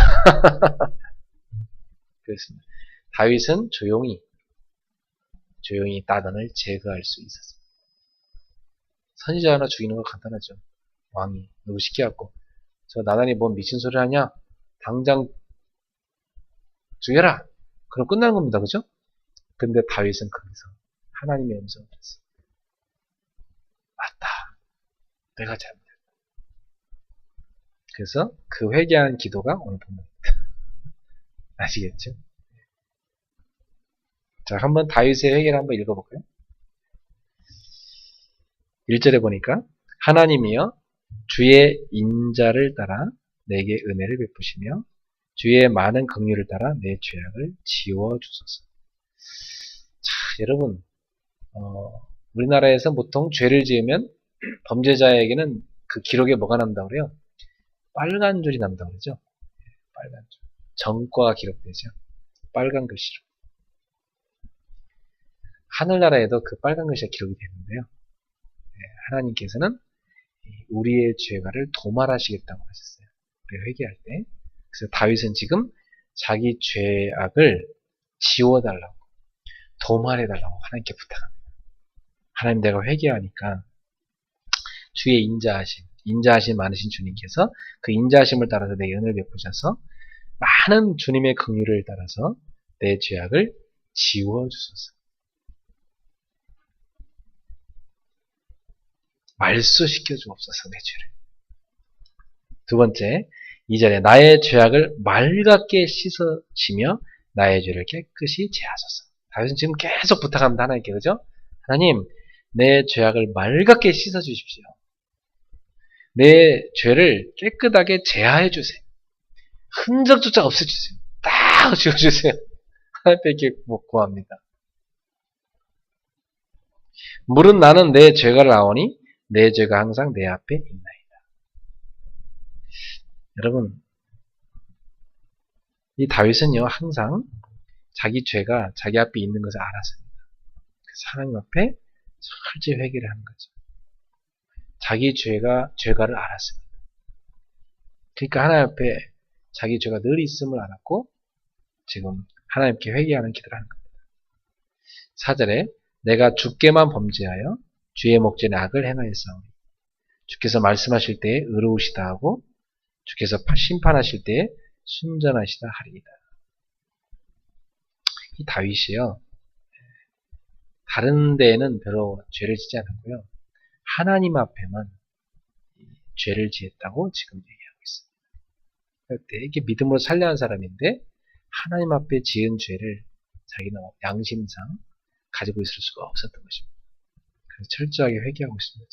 그랬습니다. 다윗은 조용히 나단을 제거할 수 있었습니다. 선지자 하나 죽이는 거 간단하죠. 왕이 누구 시켜갖고 저 나단이 뭔 미친 소리 하냐? 당장 죽여라. 그럼 끝나는 겁니다. 그죠? 근데 다윗은 거기서 하나님의 음성을 들었어요. 맞다. 내가 잘못했다. 그래서 그 회개한 기도가 오늘 본문입니다. 아시겠죠? 자, 한번 다윗의 회개를 한번 읽어볼까요? 1절에 보니까 하나님이여 주의 인자를 따라 내게 은혜를 베푸시며 주의 많은 긍휼을 따라 내 죄악을 지워주소서. 자, 여러분 우리나라에서 보통 죄를 지으면 범죄자에게는 그 기록에 뭐가 난다고 그래요? 빨간 줄이 난다고 그러죠? 빨간 줄. 정과가 기록되죠. 빨간 글씨로. 하늘나라에도 그 빨간 글씨가 기록이 되는데요. 하나님께서는 우리의 죄가를 도말하시겠다고 하셨어요. 우리 회개할 때. 그래서 다윗은 지금 자기 죄악을 지워달라고, 도말해달라고 하나님께 부탁합니다. 하나님 내가 회개하니까 주의 인자하심 많으신 주님께서 그 인자하심을 따라서 내 은혜를 베푸셔서 많은 주님의 긍휼을 따라서 내 죄악을 지워주소서. 말소시켜 주옵소서 내 죄를. 두 번째 2절에 나의 죄악을 맑게 씻으시며 나의 죄를 깨끗이 제하소서. 다윗은 지금 계속 부탁합니다. 하나님께. 그죠? 하나님 내 죄악을 맑게 씻어주십시오. 내 죄를 깨끗하게 제하해 주세요. 흔적조차 없애주세요. 딱 지워주세요. 하나님께 구합니다. 물은 나는 내 죄가 나오니 내 죄가 항상 내 앞에 있나이다. 여러분 이 다윗은요 항상 자기 죄가 자기 앞에 있는 것을 알았습니다. 그래서 하나님 앞에 철저히 회개를 하는 거죠. 자기 죄가를 알았습니다. 그러니까 하나님 앞에 자기 죄가 늘 있음을 알았고 지금 하나님께 회개하는 기도를 하는 겁니다. 4절에 내가 주께만 범죄하여 주의 목전에 악을 행하였사오니 주께서 말씀하실 때에 의로우시다 하고 주께서 심판하실 때에 순전하시다 하리이다. 이 다윗이요 다른 데에는 별로 죄를 짓지 않았고요 하나님 앞에만 죄를 지었다고 지금 얘기하고 있습니다. 되게 믿음으로 살려한 사람인데 하나님 앞에 지은 죄를 자기는 양심상 가지고 있을 수가 없었던 것입니다. 그래서 철저하게 회개하고 있습니다.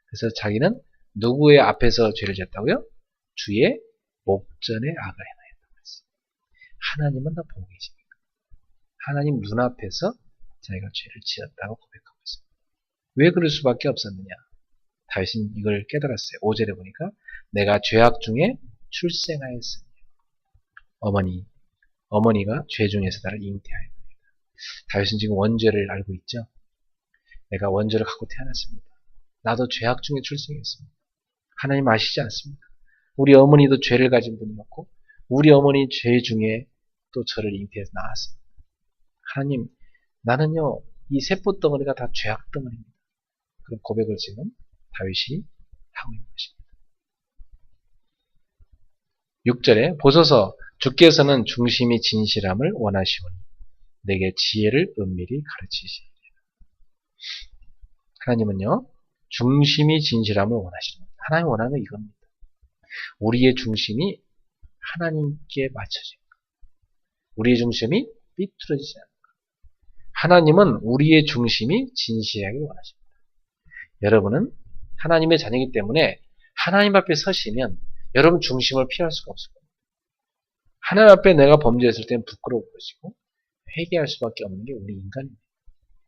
그래서 자기는 누구의 앞에서 죄를 지었다고요? 주의 목전에 악을 행하였다고 했습니다. 하나님은 다 보고 계십니까? 하나님 눈앞에서 자기가 죄를 지었다고 고백하고 있습니다. 왜 그럴 수밖에 없었느냐? 다윗은 이걸 깨달았어요. 5절에 보니까 내가 죄악 중에 출생하였으니 어머니가 죄 중에서 나를 잉태하였습니다. 다윗은 지금 원죄를 알고 있죠. 내가 원죄를 갖고 태어났습니다. 나도 죄악 중에 출생했습니다. 하나님 아시지 않습니까? 우리 어머니도 죄를 가진 분이었고 우리 어머니 죄 중에 또 저를 잉태해서 낳았습니다. 하나님 나는요, 이 세포 덩어리가 다 죄악 덩어리입니다. 그런 고백을 지금 다윗이 하고 있는 것입니다. 6절에 보소서 주께서는 중심이 진실함을 원하시오니 내게 지혜를 은밀히 가르치시리라. 하나님은요, 중심이 진실함을 원하시는 겁니다. 하나님 원하는 건 이겁니다. 우리의 중심이 하나님께 맞춰져요. 우리의 중심이 삐뚤어지지 않는 것. 하나님은 우리의 중심이 진실하게 원하십니다. 여러분은 하나님의 자녀이기 때문에 하나님 앞에 서시면 여러분 중심을 피할 수가 없을 겁니다. 하나님 앞에 내가 범죄했을 때는 부끄러울 것이고 회개할 수밖에 없는 게 우리 인간입니다.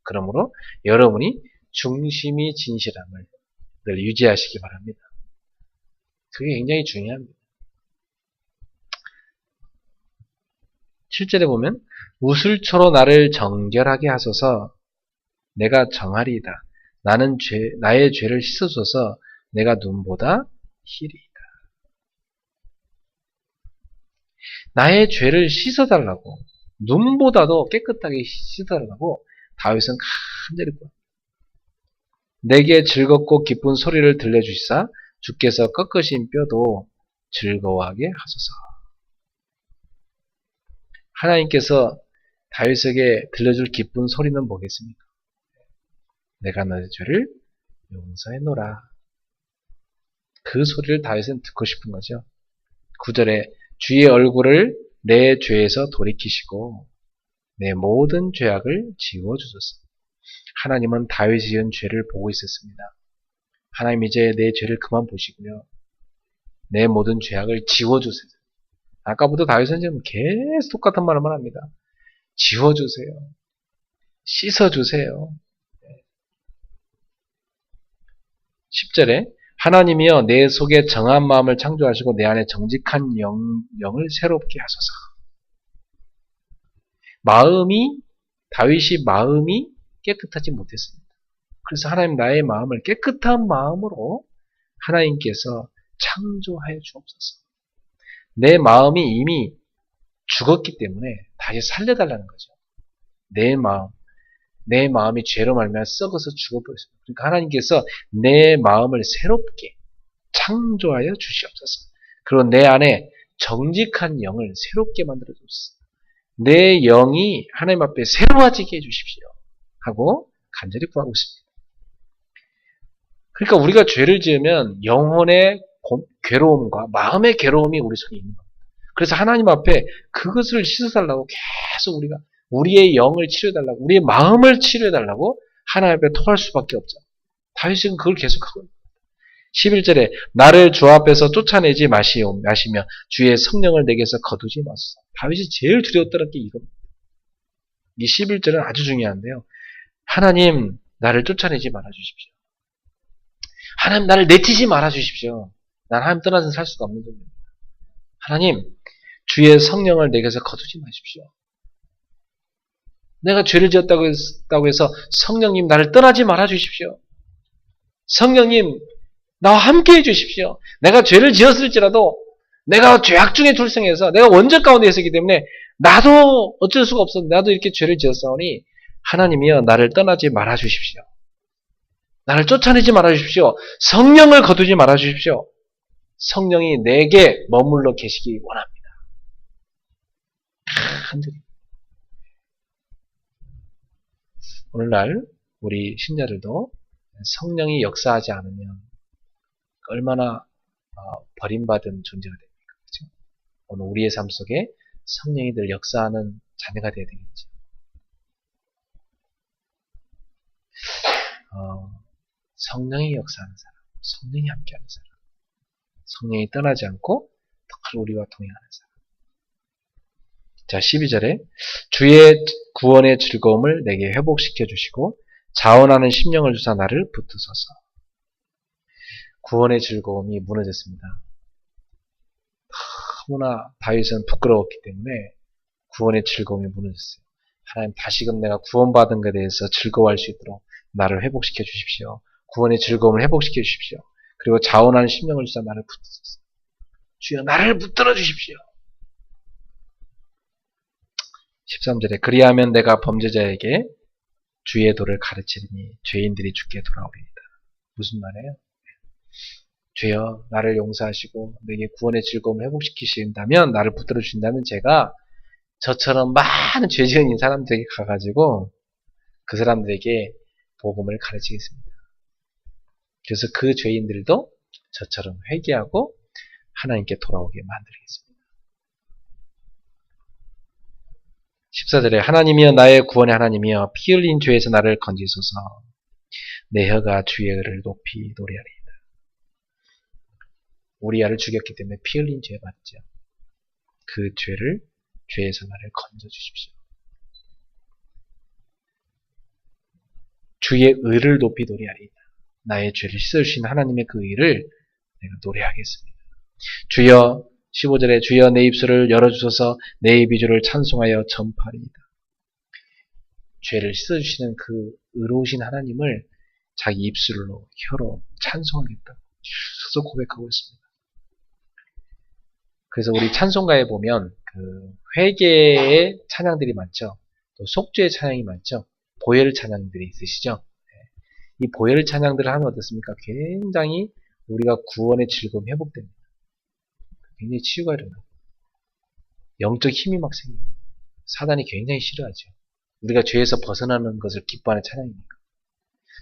그러므로 여러분이 중심이 진실함을 늘 유지하시기 바랍니다. 그게 굉장히 중요합니다. 7절에 보면 우슬초로 나를 정결하게 하소서 내가 정하리이다. 나의 죄를 씻어줘서 내가 눈보다 희리이다. 나의 죄를 씻어달라고 눈보다도 깨끗하게 씻어달라고 다윗은 간절히 구합니다. 내게 즐겁고 기쁜 소리를 들려주시사 주께서 꺾으신 뼈도 즐거워하게 하소서. 하나님께서 다윗에게 들려줄 기쁜 소리는 뭐겠습니까? 내가 너의 죄를 용서해노라. 그 소리를 다윗은 듣고 싶은 거죠. 9절에 주의 얼굴을 내 죄에서 돌이키시고 내 모든 죄악을 지워주소서. 하나님은 다윗이 지은 죄를 보고 있었습니다. 하나님 이제 내 죄를 그만 보시고요. 내 모든 죄악을 지워주세요. 아까부터 다윗은 지금 계속 똑같은 말만 합니다. 지워주세요. 씻어주세요. 10절에 하나님이여 내 속에 정한 마음을 창조하시고 내 안에 정직한 영을 새롭게 하소서. 다윗이 마음이 깨끗하지 못했습니다. 그래서 하나님 나의 마음을 깨끗한 마음으로 하나님께서 창조하여 주옵소서. 내 마음이 이미 죽었기 때문에 다시 살려달라는 거죠. 내 마음이 죄로 말미암아 썩어서 죽어버렸습니다. 그러니까 하나님께서 내 마음을 새롭게 창조하여 주시옵소서. 그리고 내 안에 정직한 영을 새롭게 만들어 주옵소서. 내 영이 하나님 앞에 새로워지게 해주십시오. 하고 간절히 구하고 있습니다. 그러니까 우리가 죄를 지으면 영혼의 괴로움과 마음의 괴로움이 우리 속에 있는 겁니다. 그래서 하나님 앞에 그것을 씻어달라고 계속 우리의 영을 치료해달라고, 우리의 마음을 치료해달라고 하나님 앞에 토할 수밖에 없죠. 다윗은 그걸 계속하고 있습니다. 11절에 나를 주 앞에서 쫓아내지 마시며 주의 성령을 내게서 거두지 마소서. 다윗이 제일 두려웠던 게 이겁니다. 이 11절은 아주 중요한데요. 하나님 나를 쫓아내지 말아주십시오. 하나님 나를 내치지 말아주십시오. 난 하나님 떠나서는 살 수가 없는 존재입니다. 하나님 주의 성령을 내게서 거두지 마십시오. 내가 죄를 지었다고 해서 성령님 나를 떠나지 말아주십시오. 성령님 나와 함께 해주십시오. 내가 죄를 지었을지라도 내가 죄악 중에 출생해서 내가 원죄 가운데 있었기 때문에 나도 어쩔 수가 없어. 나도 이렇게 죄를 지었사오니 하나님이여 나를 떠나지 말아주십시오. 나를 쫓아내지 말아주십시오. 성령을 거두지 말아주십시오. 성령이 내게 머물러 계시기 원합니다. 간절히. 오늘날 우리 신자들도 성령이 역사하지 않으면 얼마나 버림받은 존재가 됩니까? 그렇죠? 오늘 우리의 삶 속에 성령이 늘 역사하는 자녀가 되어야 되겠죠. 성령이 역사하는 사람, 성령이 함께하는 사람, 성령이 떠나지 않고 늘 우리와 동행하는 사람. 자, 12절에 주의 구원의 즐거움을 내게 회복시켜 주시고 자원하는 심령을 주사 나를 붙드소서. 구원의 즐거움이 무너졌습니다. 너무나 다윗은 부끄러웠기 때문에 구원의 즐거움이 무너졌어요. 하나님 다시금 내가 구원받은 것에 대해서 즐거워할 수 있도록 나를 회복시켜 주십시오. 구원의 즐거움을 회복시켜 주십시오. 그리고 자원하는 심령을 주사 나를 붙드소서. 주여 나를 붙들어 주십시오. 13절에 그리하면 내가 범죄자에게 주의 도를 가르치리니 죄인들이 주께 돌아오리이다. 무슨 말이에요? 주여 나를 용서하시고 내게 구원의 즐거움을 회복시키신다면, 나를 붙들어 주신다면 제가 저처럼 많은 죄 지은 사람들에게 가가지고 그 사람들에게 복음을 가르치겠습니다. 그래서 그 죄인들도 저처럼 회개하고 하나님께 돌아오게 만들겠습니다. 14절에 하나님이여 나의 구원의 하나님이여 피 흘린 죄에서 나를 건지소서. 내 혀가 주의 의를 높이 노래하리이다. 우리아를 죽였기 때문에 피 흘린 죄 맞죠. 그 죄에서 나를 건져주십시오. 주의 의를 높이 노래하리이다. 나의 죄를 씻어주신 하나님의 그 의를 내가 노래하겠습니다. 주여, 15절에 주여 내 입술을 열어주소서. 내 입이 주를 찬송하여 전파하리이다. 죄를 씻어주시는 그 의로우신 하나님을 자기 입술로, 혀로 찬송하겠다고 계속 고백하고 있습니다. 그래서 우리 찬송가에 보면 그 회개의 찬양들이 많죠. 또 속죄의 찬양이 많죠. 보혈 찬양들이 있으시죠. 이 보혈 찬양들을 하면 어떻습니까? 굉장히 우리가 구원의 즐거움이 회복됩니다. 굉장히 치유가 일어나고 영적 힘이 막 생깁니다. 사단이 굉장히 싫어하죠. 우리가 죄에서 벗어나는 것을 기뻐하는 찬양이니까.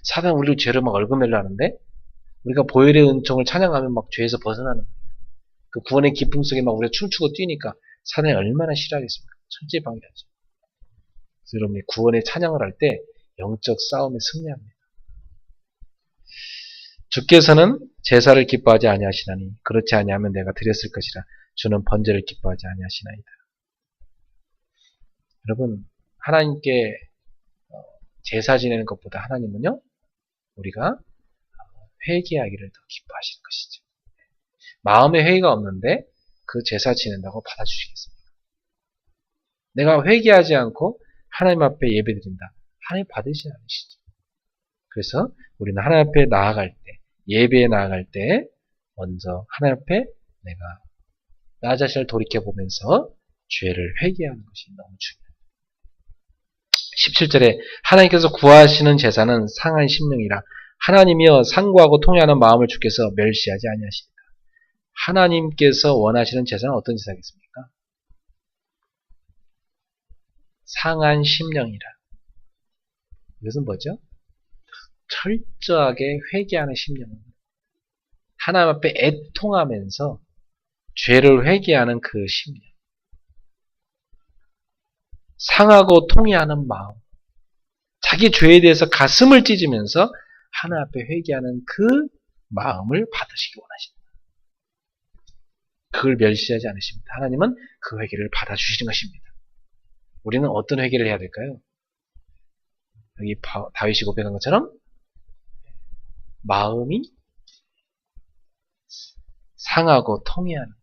사단 우리를 죄를 막 얽어매려 하는데 우리가 보혈의 은총을 찬양하면 막 죄에서 벗어나는 거예요. 그 구원의 기쁨 속에 막 우리가 춤추고 뛰니까 사단이 얼마나 싫어하겠습니까? 천지방해하죠. 그래서 여러분이 구원의 찬양을 할 때 영적 싸움에 승리합니다. 주께서는 제사를 기뻐하지 아니하시나니 그렇지 아니하면 내가 드렸을 것이라. 주는 번제를 기뻐하지 아니하시나이다. 여러분, 하나님께 제사 지내는 것보다 하나님은요, 우리가 회개하기를 더 기뻐하시는 것이죠. 마음에 회의가 없는데 그 제사 지낸다고 받아주시겠습니까? 내가 회개하지 않고 하나님 앞에 예배드린다. 하나님 받으시지 않으시죠. 그래서 우리는 하나님 앞에 나아갈 때, 예배에 나아갈 때 먼저 하나님 앞에 내가 나 자신을 돌이켜보면서 죄를 회개하는 것이 너무 중요합니다. 17절에 하나님께서 구하시는 제사는 상한 심령이라. 하나님이여 상고하고 통회하는 마음을 주께서 멸시하지 아니하시리다. 하나님께서 원하시는 제사는 어떤 제사겠습니까? 상한 심령이라. 이것은 뭐죠? 철저하게 회개하는 심령입니다. 하나님 앞에 애통하면서 죄를 회개하는 그 심령. 상하고 통회하는 마음. 자기 죄에 대해서 가슴을 찢으면서 하나님 앞에 회개하는 그 마음을 받으시기 원하십니다. 그걸 멸시하지 않으십니다. 하나님은 그 회개를 받아주시는 것입니다. 우리는 어떤 회개를 해야 될까요? 여기 다윗이 고백한 것처럼 마음이 상하고 통회하는 것.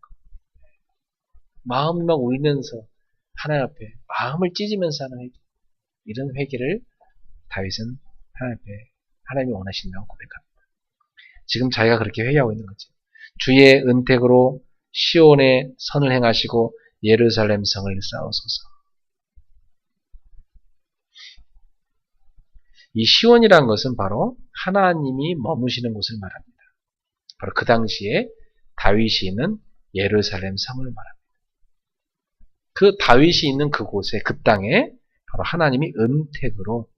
마음이 막 울면서 하나님 앞에 마음을 찢으면서 하는 회개. 이런 회개를 다윗은 하나님 앞에 하나님이 원하신다고 고백합니다. 지금 자기가 그렇게 회개하고 있는 거죠. 주의 은택으로 시온의 선을 행하시고 예루살렘 성을 쌓으소서. 이 시온이라는 것은 바로 하나님이 머무시는 곳을 말합니다. 바로 그 당시에 다윗이 있는 예루살렘 성을 말합니다. 그 다윗이 있는 그곳에, 그 땅에 바로 하나님이 은택으로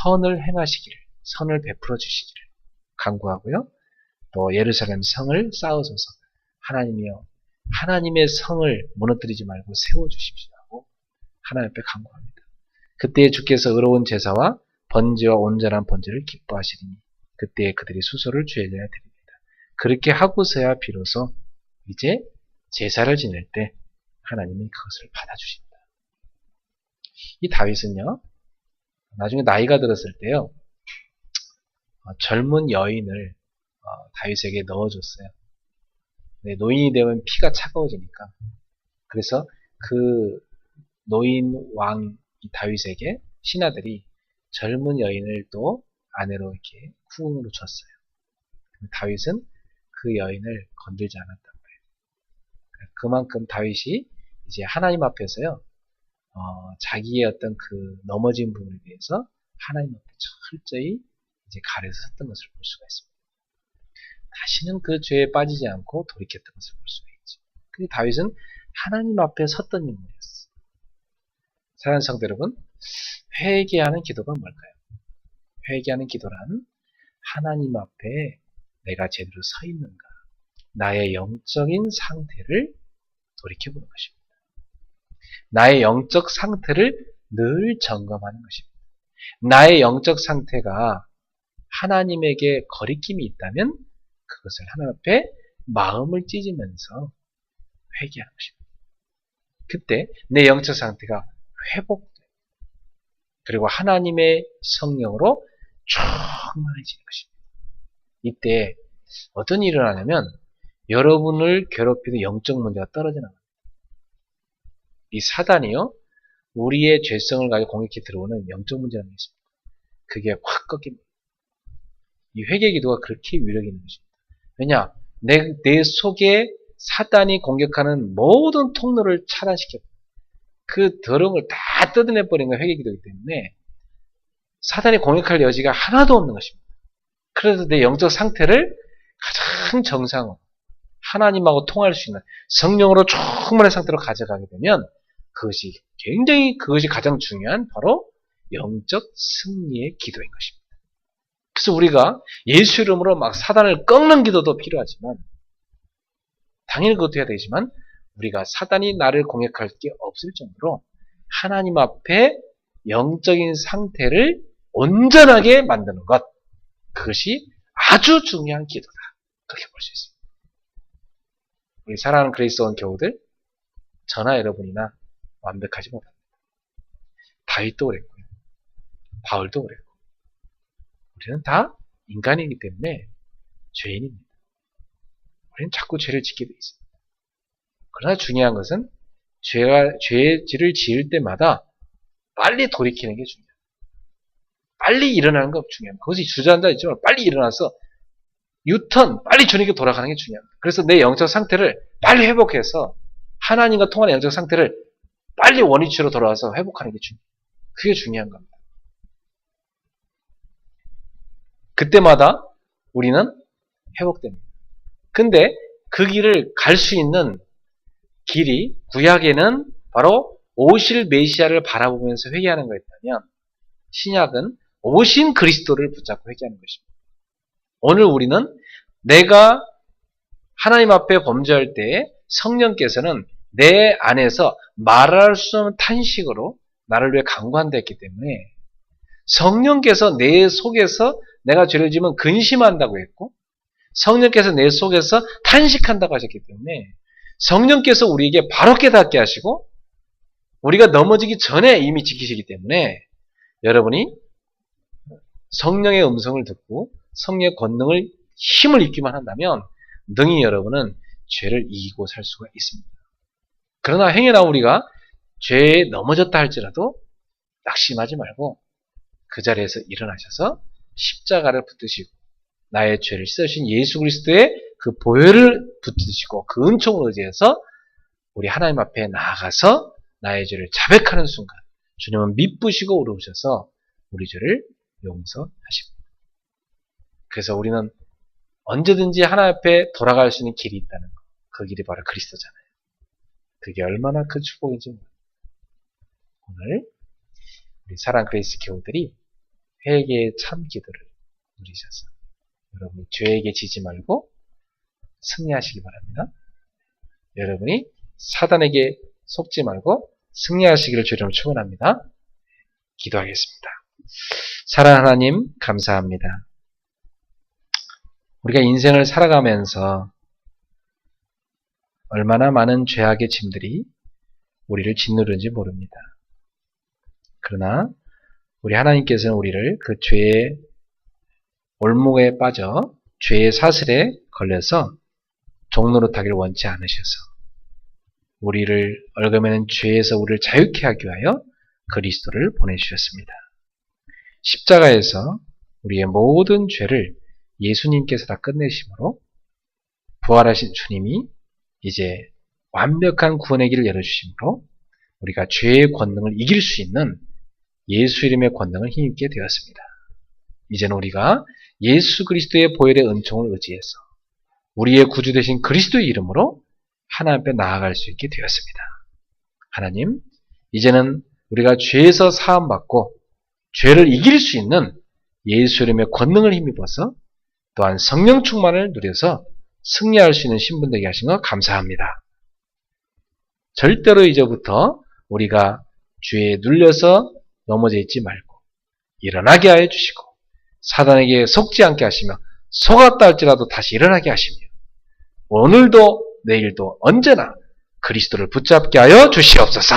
선을 행하시기를, 선을 베풀어 주시기를 간구하고요. 또 예루살렘 성을 쌓으소서. 하나님이여, 하나님의 성을 무너뜨리지 말고 세워주십시오 하고 하나님 앞에 간구합니다. 그때에 주께서 의로운 제사와 번제와 온전한 번제를 기뻐하시리니 그때에 그들이 수소를 주의 전에 드립니다. 그렇게 하고서야 비로소 이제 제사를 지낼 때 하나님이 그것을 받아주십니다. 이 다윗은요, 나중에 나이가 들었을 때요, 젊은 여인을 다윗에게 넣어줬어요. 노인이 되면 피가 차가워지니까. 그래서 그 노인 왕 다윗에게 신하들이 젊은 여인을 또 아내로 이렇게 후궁으로 줬어요. 다윗은 그 여인을 건들지 않았단 말이에요. 그만큼 다윗이 이제 하나님 앞에서요, 자기의 어떤 그 넘어진 부분에 대해서 하나님 앞에 철저히 이제 가려서 섰던 것을 볼 수가 있습니다. 다시는 그 죄에 빠지지 않고 돌이켰던 것을 볼 수가 있죠. 근데 다윗은 하나님 앞에 섰던 인물이었어요. 사랑하는 성도 여러분, 회개하는 기도가 뭘까요? 회개하는 기도란 하나님 앞에 내가 제대로 서 있는가, 나의 영적인 상태를 돌이켜보는 것입니다. 나의 영적 상태를 늘 점검하는 것입니다. 나의 영적 상태가 하나님에게 거리낌이 있다면 그것을 하나님 앞에 마음을 찢으면서 회개하는 것입니다. 그때 내 영적 상태가 회복돼요. 그리고 하나님의 성령으로 충만해지는 것입니다. 이때 어떤 일이 일어나냐면 여러분을 괴롭히는 영적 문제가 떨어져 나갑니다. 이 사단이요, 우리의 죄성을 가지고 공격해 들어오는 영적 문제라는 게 있습니다. 그게 확 꺾입니다. 이 회개 기도가 그렇게 위력이 있는 것입니다. 왜냐? 내 속에 사단이 공격하는 모든 통로를 차단시켜 그 더러운 걸 다 뜯어내버리는 게 회개 기도이기 때문에 사단이 공격할 여지가 하나도 없는 것입니다. 그래서 내 영적 상태를 가장 정상으로 하나님하고 통할 수 있는 성령으로 충만한 상태로 가져가게 되면 그것이 가장 중요한 바로 영적 승리의 기도인 것입니다. 그래서 우리가 예수 이름으로 막 사단을 꺾는 기도도 필요하지만 당연히 그것도 해야 되지만 우리가 사단이 나를 공격할 게 없을 정도로 하나님 앞에 영적인 상태를 온전하게 만드는 것, 그것이 아주 중요한 기도다. 그렇게 볼 수 있습니다. 우리 사랑하는 그리스도원 교우들, 저나 여러분이나 완벽하지 못합니다. 다윗도 그랬고요. 바울도 그랬고. 우리는 다 인간이기 때문에 죄인입니다. 우리는 자꾸 죄를 짓게 돼 있습니다. 그러나 중요한 것은 죄질을 지을 때마다 빨리 돌이키는 게 중요합니다. 빨리 일어나는 거 중요합니다. 그것이 주저앉아 있지만 빨리 일어나서 유턴, 빨리 주님께 돌아가는 게 중요합니다. 그래서 내 영적 상태를 빨리 회복해서 하나님과 통하는 영적 상태를 빨리 원위치로 돌아와서 회복하는 게 중요해요. 그게 중요한 겁니다. 그때마다 우리는 회복됩니다. 근데 그 길을 갈 수 있는 길이 구약에는 바로 오실 메시아를 바라보면서 회개하는 거였다면 신약은 오신 그리스도를 붙잡고 회개하는 것입니다. 오늘 우리는 내가 하나님 앞에 범죄할 때 성령께서는 내 안에서 말할 수 없는 탄식으로 나를 위해 강구한다 했기 때문에 성령께서 내 속에서 내가 죄를 지으면 근심한다고 했고 성령께서 내 속에서 탄식한다고 하셨기 때문에 성령께서 우리에게 바로 깨닫게 하시고 우리가 넘어지기 전에 이미 지키시기 때문에 여러분이 성령의 음성을 듣고 성령의 권능을 힘을 입기만 한다면 능히 여러분은 죄를 이기고 살 수가 있습니다. 그러나 행여나 우리가 죄에 넘어졌다 할지라도 낙심하지 말고 그 자리에서 일어나셔서 십자가를 붙드시고 나의 죄를 씻으신 예수 그리스도의 그 보혈을 붙드시고 그 은총을 의지해서 우리 하나님 앞에 나아가서 나의 죄를 자백하는 순간 주님은 미쁘시고 오르셔서 우리 죄를 용서하십니다. 그래서 우리는 언제든지 하나님 앞에 돌아갈 수 있는 길이 있다는 것. 그 길이 바로 그리스도잖아요. 그게 얼마나 큰 축복인지 모릅니다. 오늘 우리 사랑 그리스 교우들이 회개의 참 기도를 누리셔서 여러분이 죄에게 지지 말고 승리하시기 바랍니다. 여러분이 사단에게 속지 말고 승리하시기를 주님으로 축원합니다. 기도하겠습니다. 사랑하는 하나님 감사합니다. 우리가 인생을 살아가면서 얼마나 많은 죄악의 짐들이 우리를 짓누르는지 모릅니다. 그러나 우리 하나님께서는 우리를 그 죄의 올목에 빠져 죄의 사슬에 걸려서 종노릇하기를 원치 않으셔서 우리를 얽어매는 죄에서 우리를 자유케 하기 위하여 그리스도를 보내주셨습니다. 십자가에서 우리의 모든 죄를 예수님께서 다 끝내심으로 부활하신 주님이 이제 완벽한 구원의 길을 열어주심으로 우리가 죄의 권능을 이길 수 있는 예수 이름의 권능을 힘입게 되었습니다. 이제는 우리가 예수 그리스도의 보혈의 은총을 의지해서 우리의 구주 되신 그리스도의 이름으로 하나님 앞에 나아갈 수 있게 되었습니다. 하나님, 이제는 우리가 죄에서 사함받고 죄를 이길 수 있는 예수 이름의 권능을 힘입어서 또한 성령 충만을 누려서 승리할 수 있는 신분 되게 하신 것 감사합니다. 절대로 이제부터 우리가 죄에 눌려서 넘어져 있지 말고 일어나게 하여 주시고 사단에게 속지 않게 하시며 속았다 할지라도 다시 일어나게 하시며 오늘도 내일도 언제나 그리스도를 붙잡게 하여 주시옵소서.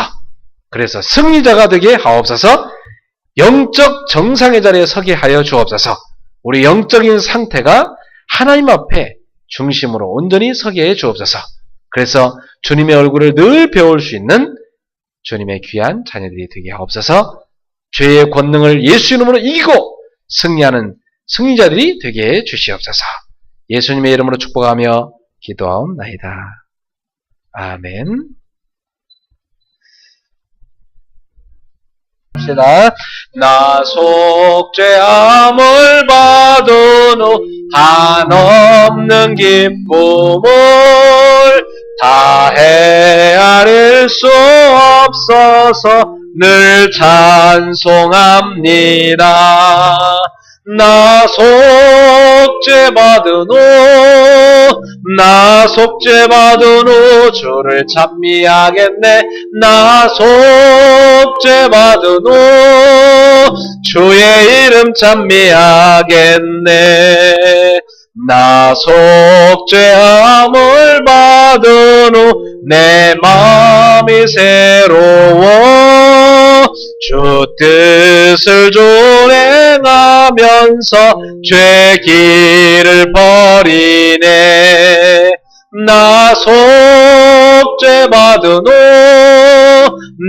그래서 승리자가 되게 하옵소서. 영적 정상의 자리에 서게 하여 주옵소서. 우리 영적인 상태가 하나님 앞에 중심으로 온전히 서게 해 주옵소서. 그래서 주님의 얼굴을 늘 배울 수 있는 주님의 귀한 자녀들이 되게 하옵소서. 죄의 권능을 예수 이름으로 이기고 승리하는 승리자들이 되게 해 주시옵소서. 예수님의 이름으로 축복하며 기도하옵나이다. 아멘. 합시다. 나 속죄함을 받은 후 한없는 기쁨을 다 헤아릴 수 없어서 늘 찬송합니다. 나 속죄받은 후 나 속죄받은 후 주를 찬미하겠네. 나 속죄받은 후 주의 이름 찬미하겠네. 나 속죄함을 받은 후 내 마음이 새로워 주 뜻을 준행하면서 죄 길을 버리네. 나 속죄받은 후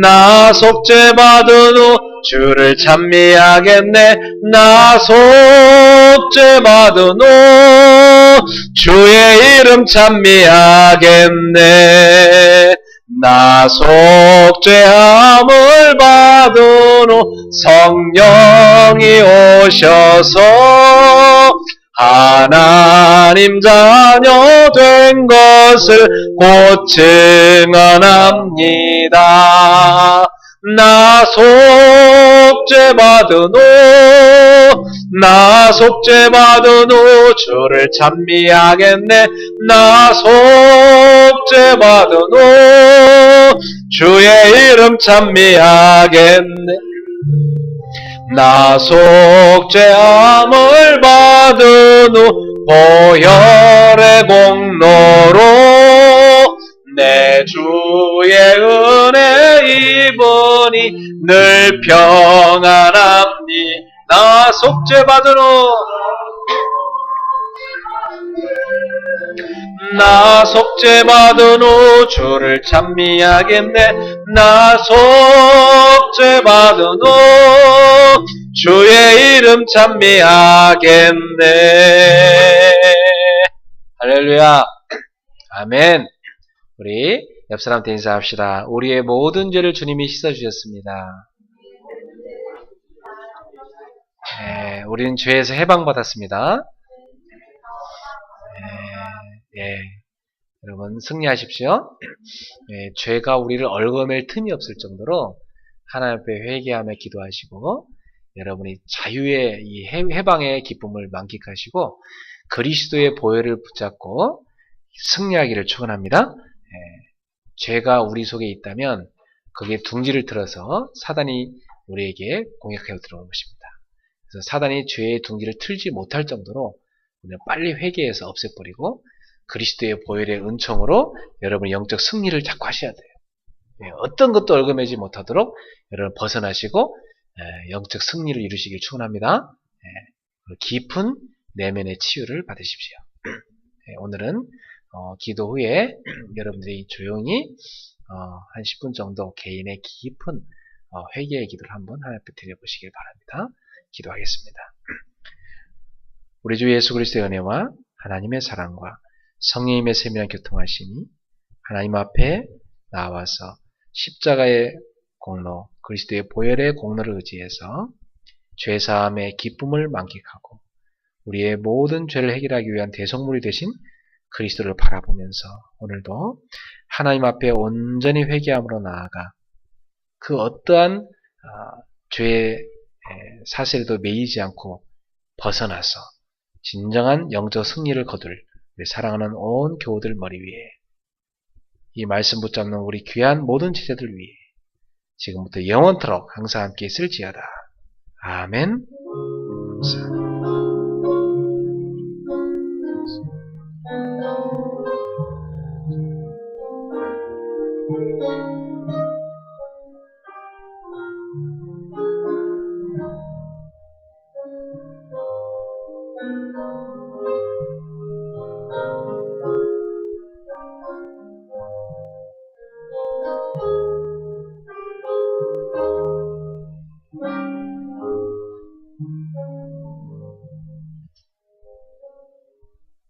나 속죄받은 후 주를 찬미하겠네. 나 속죄받은 후 주의 이름 찬미하겠네. 나 속죄함을 받은 후 성령이 오셔서 하나님 자녀 된 것을 곧 증언합니다. 나 속죄받은 후 나 속죄받은 후 주를 찬미하겠네. 나 속죄받은 후 주의 이름 찬미하겠네. 나 속죄함을 받은 후 보혈의 공로로 내 주의 은혜 입으니 늘 평안함니. 나 속죄받은 후 나 속죄받은 후 주를 찬미하겠네. 나 속죄받은 후 주의 이름 찬미하겠네. 할렐루야. 아멘. 우리 옆 사람한테 인사합시다. 우리의 모든 죄를 주님이 씻어주셨습니다. 네, 우리는 죄에서 해방받았습니다. 네, 여러분 승리하십시오. 네, 죄가 우리를 얽어맬 틈이 없을 정도로 하나님 앞에 회개하며 기도하시고 여러분이 자유의 이 해방의 기쁨을 만끽하시고 그리스도의 보혈을 붙잡고 승리하기를 축원합니다. 네, 죄가 우리 속에 있다면 거기에 둥지를 틀어서 사단이 우리에게 공격하여 들어오는 것입니다. 그래서 사단이 죄의 둥지를 틀지 못할 정도로 우리는 빨리 회개해서 없애버리고 그리스도의 보혈의 은총으로 여러분의 영적 승리를 자꾸 하셔야 돼요. 어떤 것도 얽어매지 못하도록 여러분 벗어나시고 영적 승리를 이루시길 축원합니다. 깊은 내면의 치유를 받으십시오. 오늘은 기도 후에 여러분들이 조용히 한 10분 정도 개인의 깊은 회개의 기도를 한번 하나님 앞에 드려보시길 바랍니다. 기도하겠습니다. 우리 주 예수 그리스도의 은혜와 하나님의 사랑과 성령님의 세밀한 교통하심이 하나님 앞에 나와서 십자가의 공로, 그리스도의 보혈의 공로를 의지해서 죄사함의 기쁨을 만끽하고 우리의 모든 죄를 해결하기 위한 대속물이 되신 그리스도를 바라보면서 오늘도 하나님 앞에 온전히 회개함으로 나아가 그 어떠한 죄의 사슬에도 매이지 않고 벗어나서 진정한 영적 승리를 거둘 우리 사랑하는 온 교우들 머리 위에 이 말씀 붙잡는 우리 귀한 모든 제자들 위해 지금부터 영원토록 항상 함께 있을지어다. 아멘. 감사합니다.